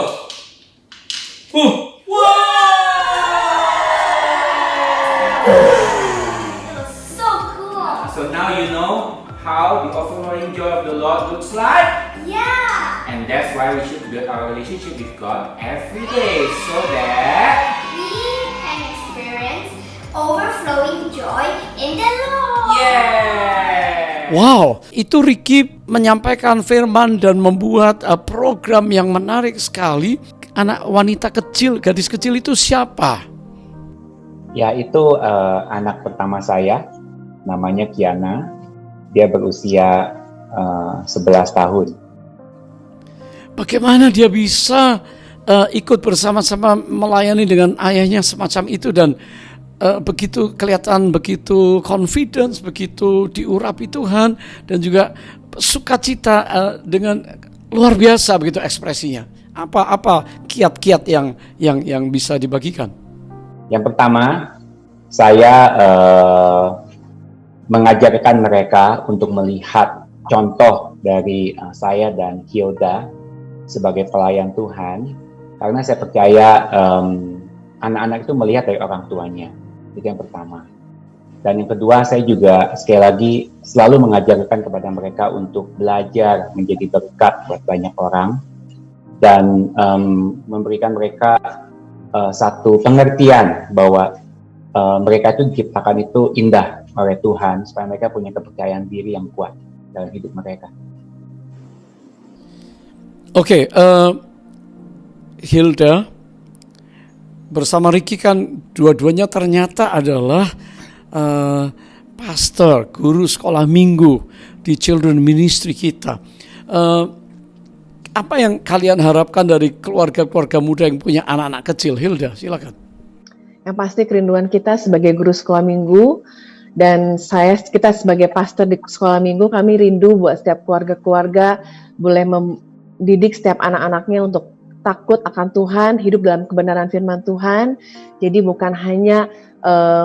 That was so cool. So now you know how the overflowing joy of the Lord looks like. Yeah. And that's why we should build our relationship with God every day so that We can experience overflowing joy in the Lord. yeah. Wow, itu Ricky menyampaikan firman dan membuat program yang menarik sekali. Anak wanita kecil, gadis kecil itu siapa? Ya, itu anak pertama saya, namanya Kiana. Dia berusia 11 tahun. Bagaimana dia bisa ikut bersama-sama melayani dengan ayahnya semacam itu dan begitu kelihatan, begitu confidence, begitu diurapi Tuhan dan juga sukacita dengan luar biasa begitu ekspresinya. Apa kiat-kiat yang bisa dibagikan? Yang pertama, saya mengajarkan mereka untuk melihat contoh dari saya dan Hilda sebagai pelayan Tuhan, karena saya percaya anak-anak itu melihat dari orang tuanya. Itu yang pertama. Dan yang kedua, saya juga sekali lagi selalu mengajarkan kepada mereka untuk belajar menjadi berkat buat banyak orang dan memberikan mereka satu pengertian bahwa mereka itu diciptakan itu indah oleh Tuhan supaya mereka punya kepercayaan diri yang kuat dalam hidup mereka. Oke, Hilda bersama Ricky kan dua-duanya ternyata adalah pastor, guru sekolah minggu di children ministry kita. Apa yang kalian harapkan dari keluarga-keluarga muda yang punya anak-anak kecil? Hilda, silakan. Yang pasti kerinduan kita sebagai guru sekolah minggu dan kita sebagai pastor di sekolah minggu, kami rindu buat setiap keluarga-keluarga boleh mendidik setiap anak-anaknya untuk takut akan Tuhan, hidup dalam kebenaran firman Tuhan. Jadi bukan hanya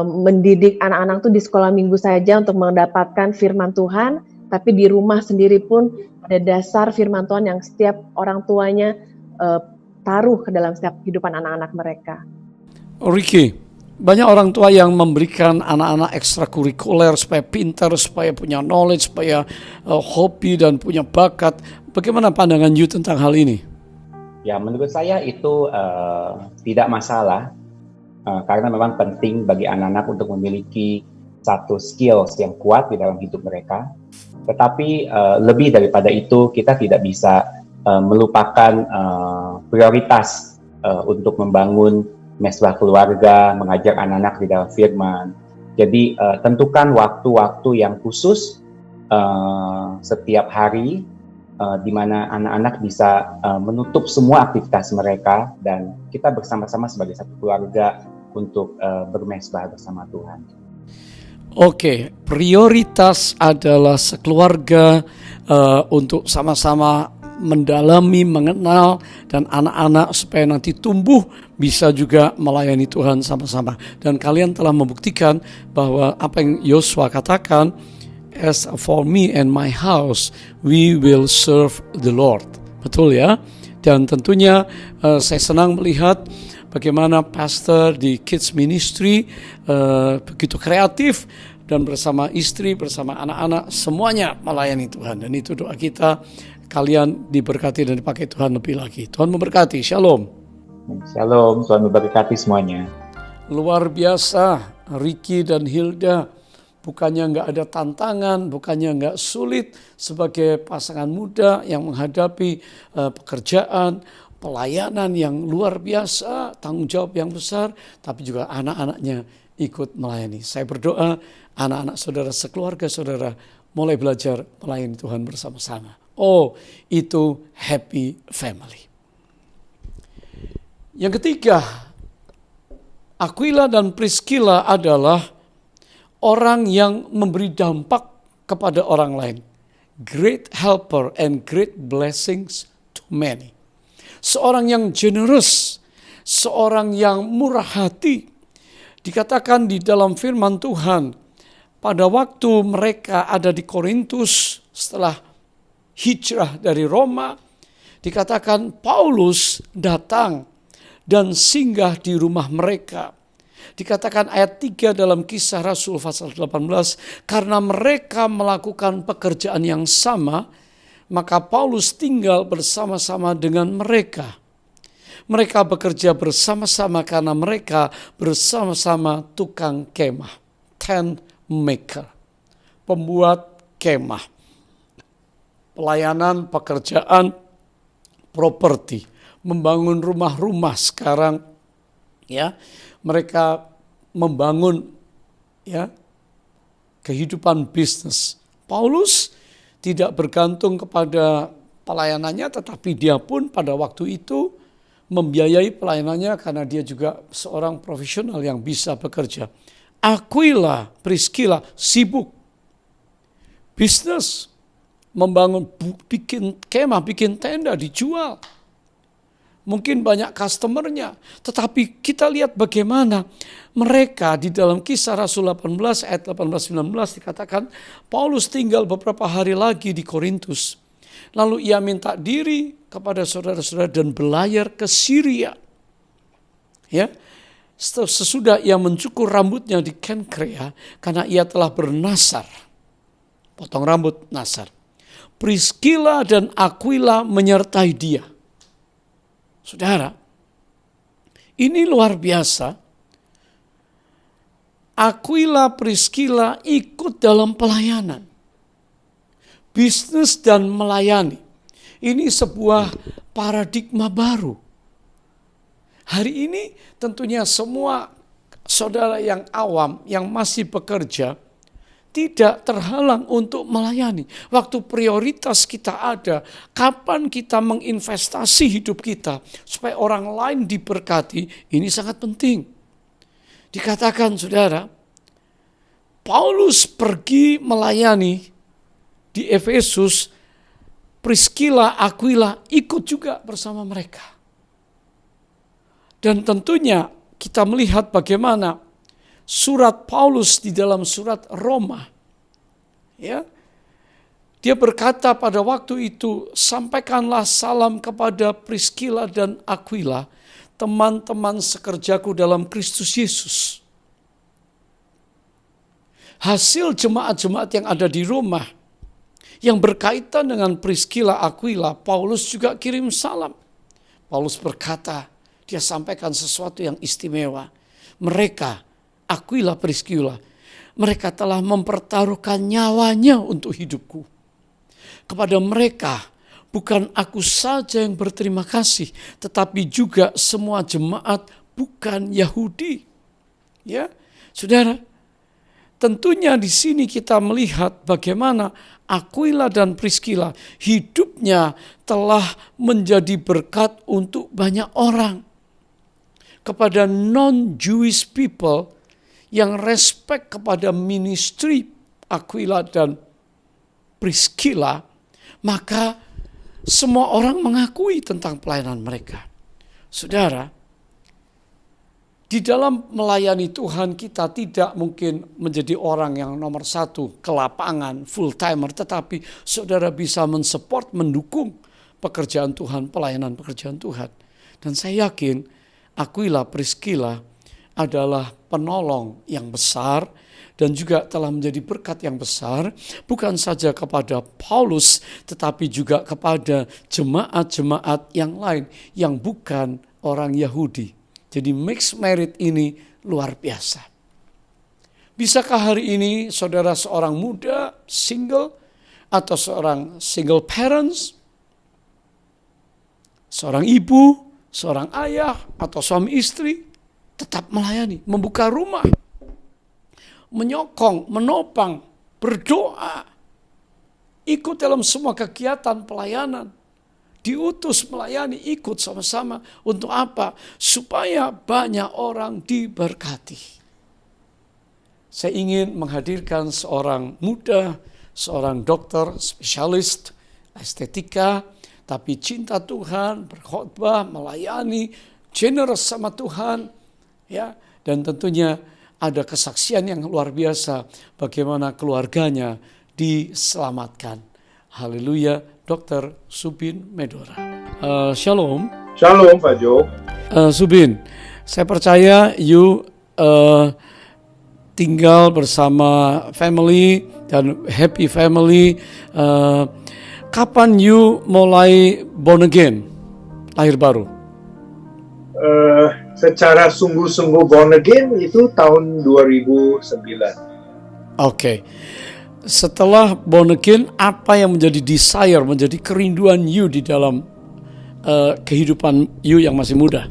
mendidik anak-anak tuh di sekolah minggu saja untuk mendapatkan firman Tuhan, tapi di rumah sendiri pun ada dasar firman Tuhan yang setiap orang tuanya taruh ke dalam setiap kehidupan anak-anak mereka. Ricky, banyak orang tua yang memberikan anak-anak ekstrakurikuler supaya pintar, supaya punya knowledge, supaya hobi dan punya bakat. Bagaimana pandangan you tentang hal ini? Ya, menurut saya itu tidak masalah karena memang penting bagi anak-anak untuk memiliki satu skills yang kuat di dalam hidup mereka. Tetapi lebih daripada itu, kita tidak bisa melupakan prioritas untuk membangun mesbah keluarga, mengajar anak-anak di dalam firman. Jadi tentukan waktu-waktu yang khusus setiap hari di mana anak-anak bisa menutup semua aktivitas mereka dan kita bersama-sama sebagai satu keluarga untuk bermesbah bersama Tuhan. Oke, prioritas adalah sekeluarga untuk sama-sama mendalami, mengenal, dan anak-anak supaya nanti tumbuh bisa juga melayani Tuhan sama-sama. Dan kalian telah membuktikan bahwa apa yang Yosua katakan, as for me and my house, we will serve the Lord. Betul ya? Dan tentunya saya senang melihat bagaimana pastor di Kids Ministry begitu kreatif dan bersama istri, bersama anak-anak, semuanya melayani Tuhan. Dan itu doa kita, kalian diberkati dan dipakai Tuhan lebih lagi. Tuhan memberkati, shalom. Shalom, Tuhan memberkati semuanya. Luar biasa, Ricky dan Hilda. Bukannya nggak ada tantangan, bukannya nggak sulit sebagai pasangan muda yang menghadapi pekerjaan, pelayanan yang luar biasa, tanggung jawab yang besar, tapi juga anak-anaknya ikut melayani. Saya berdoa anak-anak saudara sekeluarga saudara mulai belajar melayani Tuhan bersama-sama. Oh, itu happy family. Yang ketiga, Aquila dan Priscilla adalah orang yang memberi dampak kepada orang lain. Great helper and great blessings to many. Seorang yang generous, seorang yang murah hati. Dikatakan di dalam firman Tuhan, pada waktu mereka ada di Korintus setelah hijrah dari Roma, dikatakan Paulus datang dan singgah di rumah mereka. Dikatakan ayat 3 dalam Kisah Rasul pasal 18, karena mereka melakukan pekerjaan yang sama, maka Paulus tinggal bersama-sama dengan mereka. Mereka bekerja bersama-sama karena mereka bersama-sama tukang kemah, tent maker, pembuat kemah. Pelayanan, pekerjaan, properti, membangun rumah-rumah sekarang, ya. Mereka membangun ya kehidupan bisnis. Paulus tidak bergantung kepada pelayanannya, tetapi dia pun pada waktu itu membiayai pelayanannya karena dia juga seorang profesional yang bisa bekerja. Aquila, Priscilla sibuk bisnis, membangun, bikin kemah, bikin tenda, dijual. Mungkin banyak customernya, tetapi kita lihat bagaimana mereka di dalam Kisah Rasul 18 ayat 18-19 dikatakan Paulus tinggal beberapa hari lagi di Korintus. Lalu ia minta diri kepada saudara-saudara dan berlayar ke Syria. Ya, sesudah ia mencukur rambutnya di Kenkrea karena ia telah bernasar, potong rambut nasar. Priscilla dan Aquila menyertai dia. Saudara, ini luar biasa. Aquila, Priscilla ikut dalam pelayanan. Bisnis dan melayani. Ini sebuah paradigma baru. Hari ini tentunya semua saudara yang awam, yang masih bekerja, tidak terhalang untuk melayani. Waktu prioritas kita ada, kapan kita menginvestasi hidup kita supaya orang lain diberkati, ini sangat penting. Dikatakan saudara, Paulus pergi melayani di Efesus, Priscilla, Aquila ikut juga bersama mereka. Dan tentunya kita melihat bagaimana surat Paulus di dalam surat Roma, ya, dia berkata pada waktu itu, sampaikanlah salam kepada Priscilla dan Aquila, teman-teman sekerjaku dalam Kristus Yesus. Hasil jemaat-jemaat yang ada di Roma, yang berkaitan dengan Priscilla, Aquila, Paulus juga kirim salam. Paulus berkata, dia sampaikan sesuatu yang istimewa. Mereka, Aquila, Priscilla, mereka telah mempertaruhkan nyawanya untuk hidupku. Kepada mereka, bukan aku saja yang berterima kasih, tetapi juga semua jemaat bukan Yahudi. Ya, saudara, tentunya di sini kita melihat bagaimana Aquila dan Priscilla hidupnya telah menjadi berkat untuk banyak orang. Kepada non-Jewish people yang respect kepada ministry Aquila dan Priscilla, maka semua orang mengakui tentang pelayanan mereka. Saudara, di dalam melayani Tuhan kita tidak mungkin menjadi orang yang nomor satu ke lapangan, full timer, tetapi saudara bisa mensupport, mendukung pekerjaan Tuhan, pelayanan pekerjaan Tuhan. Dan saya yakin Aquila, Priscilla adalah penolong yang besar dan juga telah menjadi berkat yang besar, bukan saja kepada Paulus, tetapi juga kepada jemaat-jemaat yang lain yang bukan orang Yahudi. Jadi mixed marriage ini luar biasa. Bisakah hari ini saudara seorang muda, single, atau seorang single parents, seorang ibu, seorang ayah, atau suami istri, tetap melayani, membuka rumah, menyokong, menopang, berdoa, ikut dalam semua kegiatan pelayanan, diutus melayani, ikut sama-sama untuk apa? Supaya banyak orang diberkati. Saya ingin menghadirkan seorang muda, seorang dokter, spesialis estetika, tapi cinta Tuhan, berkhotbah, melayani, generous sama Tuhan, ya, dan tentunya ada kesaksian yang luar biasa bagaimana keluarganya diselamatkan. Haleluya, Dr. Subin Medora. Shalom. Shalom, Pak Jo. Subin, saya percaya you tinggal bersama family dan happy family. Kapan you mulai born again, lahir baru? Secara sungguh-sungguh born again itu tahun 2009. Oke. Setelah born again, apa yang menjadi desire, menjadi kerinduan you di dalam kehidupan you yang masih muda?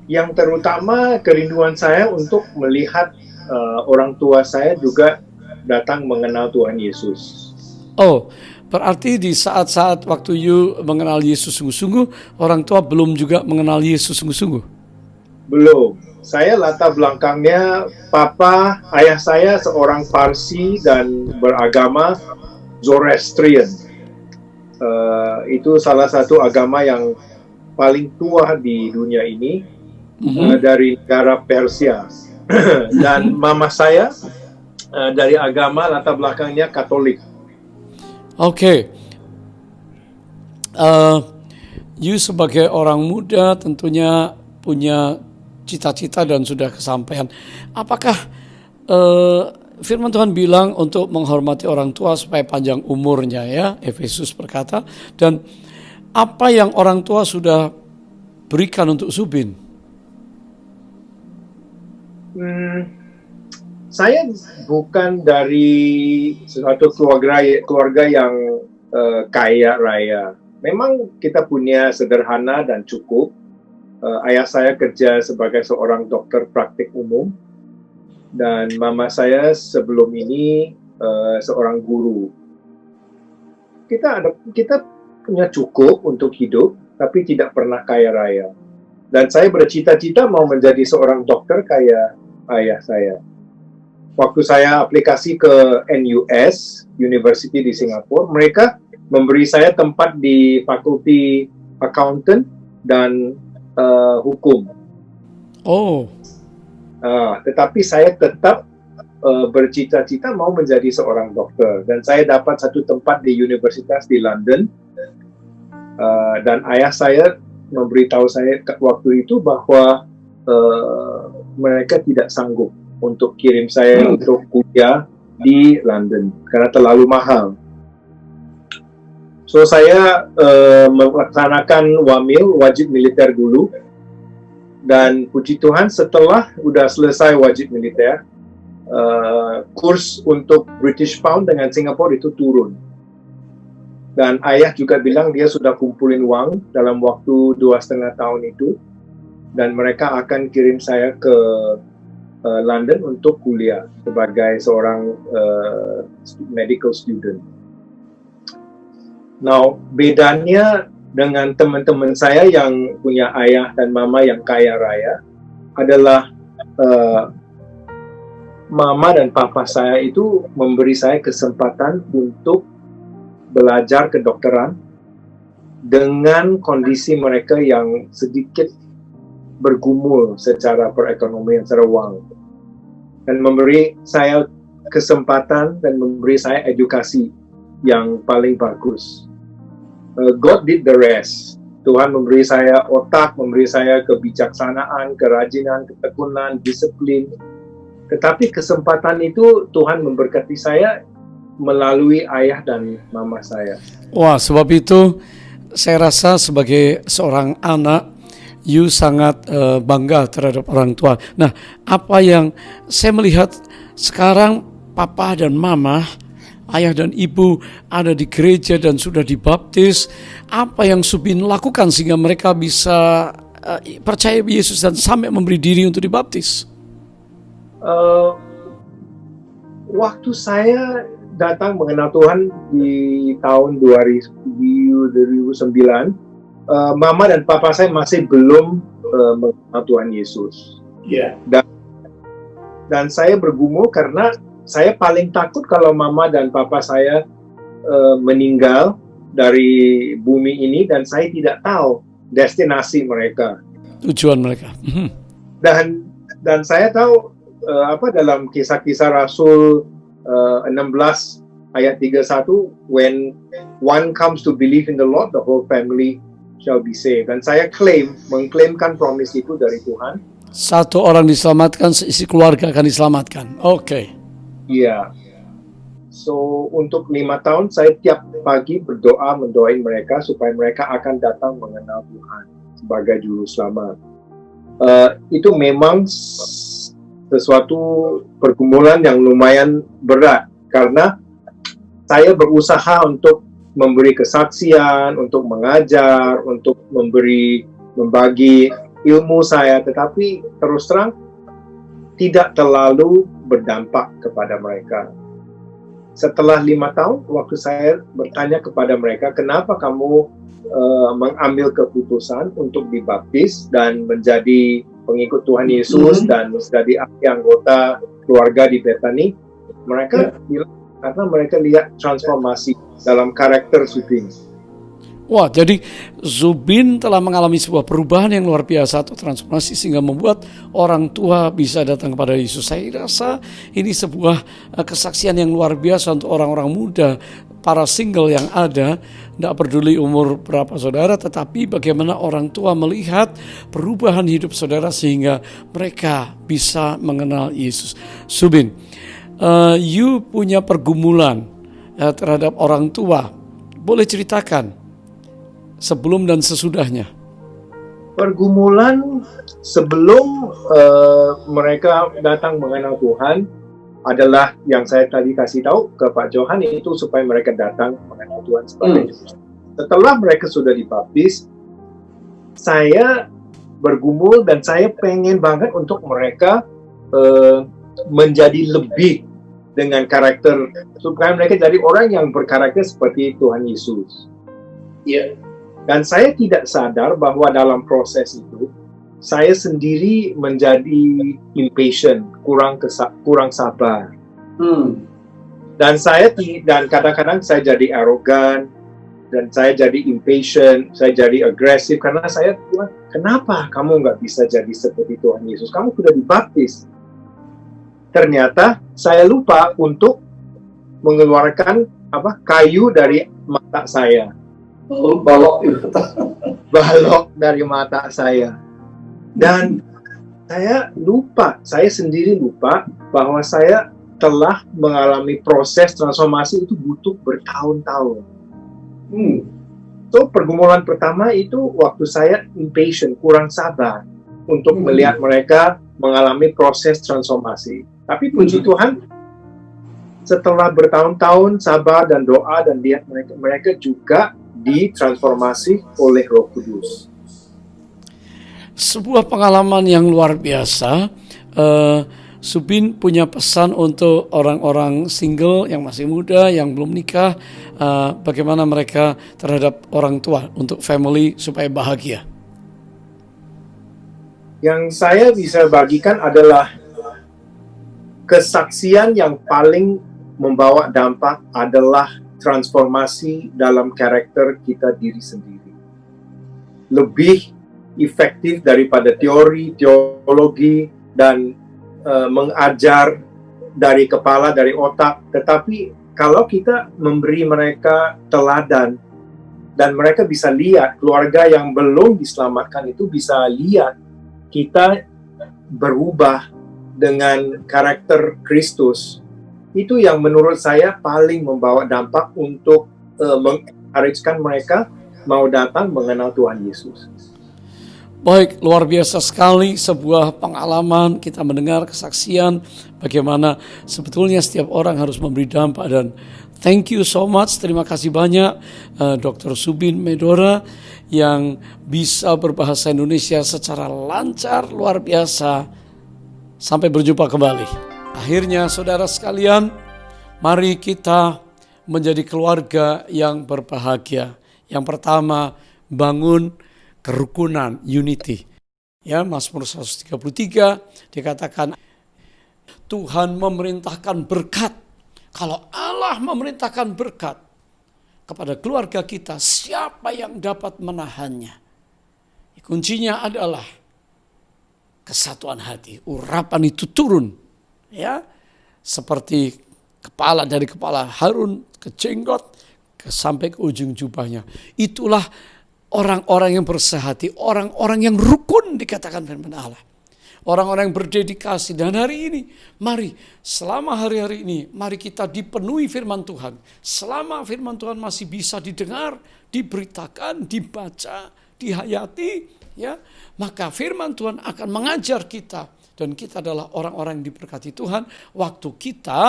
Yang terutama kerinduan saya untuk melihat orang tua saya juga datang mengenal Tuhan Yesus. Oh, berarti di saat-saat waktu you mengenal Yesus sungguh-sungguh, orang tua belum juga mengenal Yesus sungguh-sungguh? Belum. Saya latar belakangnya, ayah saya seorang Parsi dan beragama Zoroastrian. Itu salah satu agama yang paling tua di dunia ini, dari negara Persia. Dan mama saya dari agama latar belakangnya Katolik. Oke. You sebagai orang muda tentunya punya cita-cita dan sudah kesampaian. Apakah firman Tuhan bilang untuk menghormati orang tua supaya panjang umurnya, ya, Efesus berkata, dan apa yang orang tua sudah berikan untuk Subin? Saya bukan dari suatu keluarga yang kaya raya. Memang kita punya sederhana dan cukup. Ayah saya kerja sebagai seorang dokter praktik umum dan mama saya sebelum ini seorang guru. Kita punya cukup untuk hidup, tapi tidak pernah kaya raya. Dan saya bercita-cita mau menjadi seorang dokter kayak ayah saya. Waktu saya aplikasi ke NUS, University di Singapura, mereka memberi saya tempat di fakulti accountant dan hukum. Oh. Tetapi saya tetap bercita-cita mau menjadi seorang dokter. Dan saya dapat satu tempat di universitas di London. Dan ayah saya memberitahu saya waktu itu bahwa mereka tidak sanggup untuk kirim saya untuk kuliah di London karena terlalu mahal. So saya melaksanakan wajib militer dulu, dan puji Tuhan setelah udah selesai wajib militer, kurs untuk British Pound dengan Singapore itu turun. Dan ayah juga bilang dia sudah kumpulin uang dalam waktu 2,5 tahun itu. Dan mereka akan kirim saya ke London untuk kuliah sebagai seorang medical student. Now, bedanya dengan teman-teman saya yang punya ayah dan mama yang kaya raya adalah mama dan papa saya itu memberi saya kesempatan untuk belajar kedokteran dengan kondisi mereka yang sedikit bergumul secara perekonomian, secara uang, dan memberi saya kesempatan dan memberi saya edukasi yang paling bagus. God did the rest. Tuhan memberi saya otak, memberi saya kebijaksanaan, kerajinan, ketekunan, disiplin. Tetapi kesempatan itu Tuhan memberkati saya melalui ayah dan mama saya. Wah, sebab itu saya rasa sebagai seorang anak, you sangat bangga terhadap orang tua. Nah, apa yang saya melihat sekarang, papa dan mama, ayah dan ibu ada di gereja dan sudah dibaptis. Apa yang Subin lakukan sehingga mereka bisa percaya Yesus dan sampai memberi diri untuk dibaptis? Waktu saya datang mengenal Tuhan di tahun 2009, mama dan papa saya masih belum mengenal Tuhan Yesus. Yeah. Dan saya bergumul karena saya paling takut kalau mama dan papa saya meninggal dari bumi ini dan saya tidak tahu destinasi mereka, tujuan mereka. Dan saya tahu dalam kisah-kisah Rasul 16 ayat 31, when one comes to believe in the Lord, the whole family shall be saved. Dan saya mengklaimkan promise itu dari Tuhan. Satu orang diselamatkan, seisi keluarga akan diselamatkan. Oke. Iya. So untuk 5 tahun saya tiap pagi berdoa mendoain mereka supaya mereka akan datang mengenal Tuhan sebagai juru selamat. Itu memang sesuatu pergumulan yang lumayan berat karena saya berusaha untuk memberi kesaksian, untuk mengajar, untuk membagi ilmu saya, tetapi terus terang tidak terlalu berdampak kepada mereka. Setelah 5 tahun, waktu saya bertanya kepada mereka, kenapa kamu mengambil keputusan untuk dibaptis dan menjadi pengikut Tuhan Yesus dan menjadi anggota keluarga di Bethany, mereka bilang karena mereka lihat transformasi dalam karakter Subin. Wah, jadi Zubin telah mengalami sebuah perubahan yang luar biasa atau transformasi sehingga membuat orang tua bisa datang kepada Yesus. Saya rasa ini sebuah kesaksian yang luar biasa untuk orang-orang muda, para single yang ada, tidak peduli umur berapa saudara, tetapi bagaimana orang tua melihat perubahan hidup saudara sehingga mereka bisa mengenal Yesus. Subin, you punya pergumulan terhadap orang tua. Boleh ceritakan sebelum dan sesudahnya? Pergumulan sebelum mereka datang mengenal Tuhan adalah yang saya tadi kasih tahu ke Pak Johan, itu supaya mereka datang mengenal Tuhan sebagai Yesus. Setelah mereka sudah dibaptis, saya bergumul dan saya pengen banget untuk mereka menjadi lebih dengan karakter, supaya mereka jadi orang yang berkarakter seperti Tuhan Yesus. Yeah. Dan saya tidak sadar bahwa dalam proses itu saya sendiri menjadi impatient, kurang sabar. Dan kadang-kadang saya jadi arogan, dan saya jadi impatient, saya jadi agresif karena saya bilang, kenapa kamu nggak bisa jadi seperti Tuhan Yesus? Kamu sudah dibaptis. Ternyata saya lupa untuk mengeluarkan kayu dari mata saya. Balok dari mata saya. Dan saya sendiri lupa bahwa saya telah mengalami proses transformasi itu butuh bertahun-tahun. So pergumulan pertama itu waktu saya impatient, kurang sabar untuk melihat mereka mengalami proses transformasi. Tapi puji Tuhan, setelah bertahun-tahun sabar dan doa dan lihat mereka juga ditransformasi oleh Roh Kudus. Sebuah pengalaman yang luar biasa. Subin punya pesan untuk orang-orang single yang masih muda, yang belum nikah, bagaimana mereka terhadap orang tua untuk family supaya bahagia. Yang saya bisa bagikan adalah kesaksian yang paling membawa dampak adalah transformasi dalam karakter kita diri sendiri. Lebih efektif daripada teologi, dan mengajar dari kepala, dari otak. Tetapi kalau kita memberi mereka teladan, dan mereka bisa lihat, keluarga yang belum diselamatkan itu bisa lihat kita berubah dengan karakter Kristus, itu yang menurut saya paling membawa dampak untuk mengencourage mereka mau datang mengenal Tuhan Yesus. Baik, luar biasa sekali sebuah pengalaman, kita mendengar kesaksian bagaimana sebetulnya setiap orang harus memberi dampak, dan thank you so much, terima kasih banyak Dr. Subin Medora yang bisa berbahasa Indonesia secara lancar, luar biasa. Sampai berjumpa kembali. Akhirnya saudara sekalian, mari kita menjadi keluarga yang berbahagia. Yang pertama, bangun kerukunan, unity. Ya, Mazmur 133 dikatakan Tuhan memerintahkan berkat. Kalau Allah memerintahkan berkat kepada keluarga kita, siapa yang dapat menahannya? Kuncinya adalah kesatuan hati. Urapan itu turun, ya, seperti kepala, dari kepala Harun ke jenggot sampai ke ujung jubahnya. Itulah orang-orang yang bersehati, orang-orang yang rukun dikatakan firman Allah. Orang-orang yang berdedikasi. Dan hari ini, mari selama hari-hari ini, mari kita dipenuhi firman Tuhan. Selama firman Tuhan masih bisa didengar, diberitakan, dibaca, dihayati, ya, maka firman Tuhan akan mengajar kita. Dan kita adalah orang-orang yang diberkati Tuhan. Waktu kita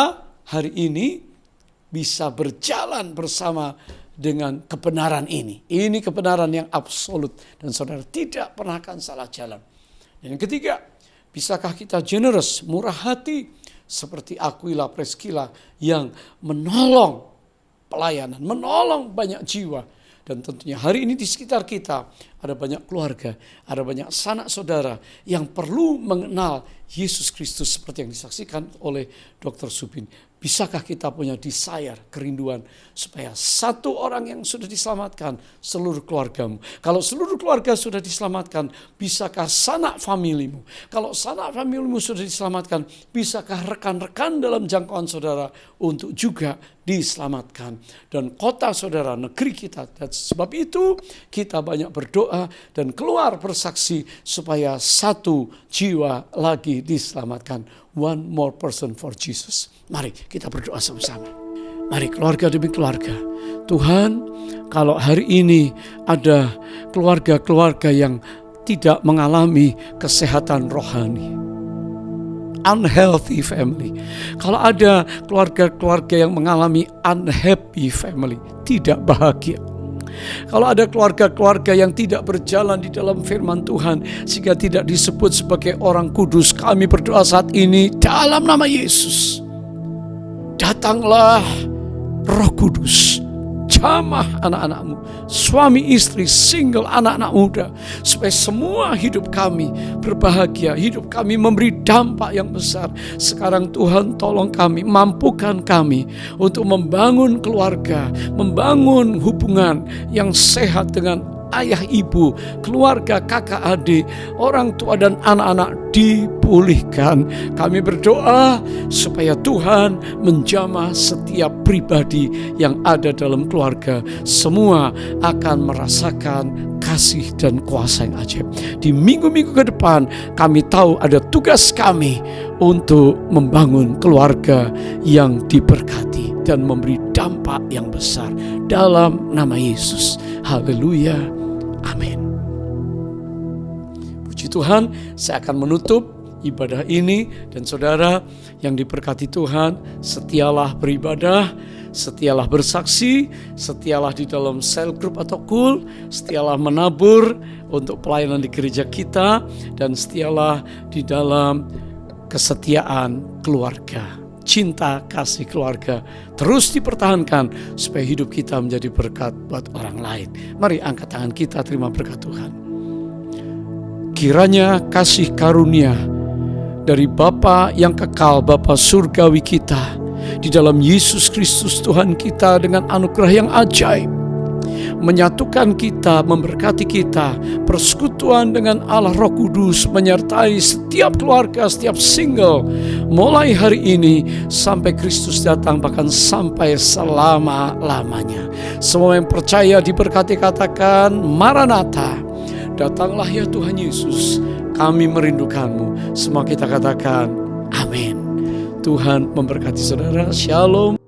hari ini bisa berjalan bersama dengan kebenaran ini. Ini kebenaran yang absolut. Dan saudara tidak pernah akan salah jalan. Dan yang ketiga, bisakah kita generous, murah hati, seperti Aquila Priscilla yang menolong pelayanan, menolong banyak jiwa. Dan tentunya hari ini di sekitar kita ada banyak keluarga, ada banyak sanak saudara yang perlu mengenal Yesus Kristus seperti yang disaksikan oleh Dr. Subin. Bisakah kita punya desire, kerinduan supaya satu orang yang sudah diselamatkan, seluruh keluargamu. Kalau seluruh keluarga sudah diselamatkan, bisakah sanak familimu? Kalau sanak familimu sudah diselamatkan, bisakah rekan-rekan dalam jangkauan saudara untuk juga diselamatkan? Dan kota saudara, negeri kita. Dan sebab itu kita banyak berdoa dan keluar bersaksi supaya satu jiwa lagi diselamatkan. One more person for Jesus. Mari kita berdoa sama-sama. Mari keluarga demi keluarga. Tuhan, kalau hari ini ada keluarga-keluarga yang tidak mengalami kesehatan rohani, unhealthy family. Kalau ada keluarga-keluarga yang mengalami unhappy family, tidak bahagia. Kalau ada keluarga-keluarga yang tidak berjalan di dalam firman Tuhan sehingga tidak disebut sebagai orang kudus, kami berdoa saat ini dalam nama Yesus. Datanglah Roh Kudus, jamah anak-anakmu, suami istri, single, anak-anak muda, supaya semua hidup kami berbahagia, hidup kami memberi dampak yang besar. Sekarang Tuhan tolong kami, mampukan kami untuk membangun keluarga, membangun hubungan yang sehat dengan ayah ibu, keluarga, kakak adik, orang tua dan anak-anak dipulihkan. Kami berdoa supaya Tuhan menjamah setiap pribadi yang ada dalam keluarga. Semua akan merasakan kasih dan kuasa yang ajaib. Di minggu-minggu ke depan kami tahu ada tugas kami untuk membangun keluarga yang diberkati dan memberi dampak yang besar dalam nama Yesus. Haleluya. Amin. Puji Tuhan, saya akan menutup ibadah ini. Dan saudara yang diberkati Tuhan, setialah beribadah, setialah bersaksi, setialah di dalam cell group atau kul, setialah menabur untuk pelayanan di gereja kita, dan setialah di dalam kesetiaan keluarga. Cinta kasih keluarga terus dipertahankan supaya hidup kita menjadi berkat buat orang lain. Mari angkat tangan kita terima berkat Tuhan. Kiranya kasih karunia dari Bapa yang kekal, Bapa surgawi kita, di dalam Yesus Kristus Tuhan kita dengan anugerah yang ajaib, menyatukan kita, memberkati kita, persekutuan dengan Allah Roh Kudus menyertai setiap keluarga, setiap single, mulai hari ini sampai Kristus datang, bahkan sampai selama-lamanya. Semua yang percaya diberkati katakan, Maranatha, datanglah ya Tuhan Yesus, kami merindukanmu. Semua kita katakan, amin. Tuhan memberkati saudara, shalom.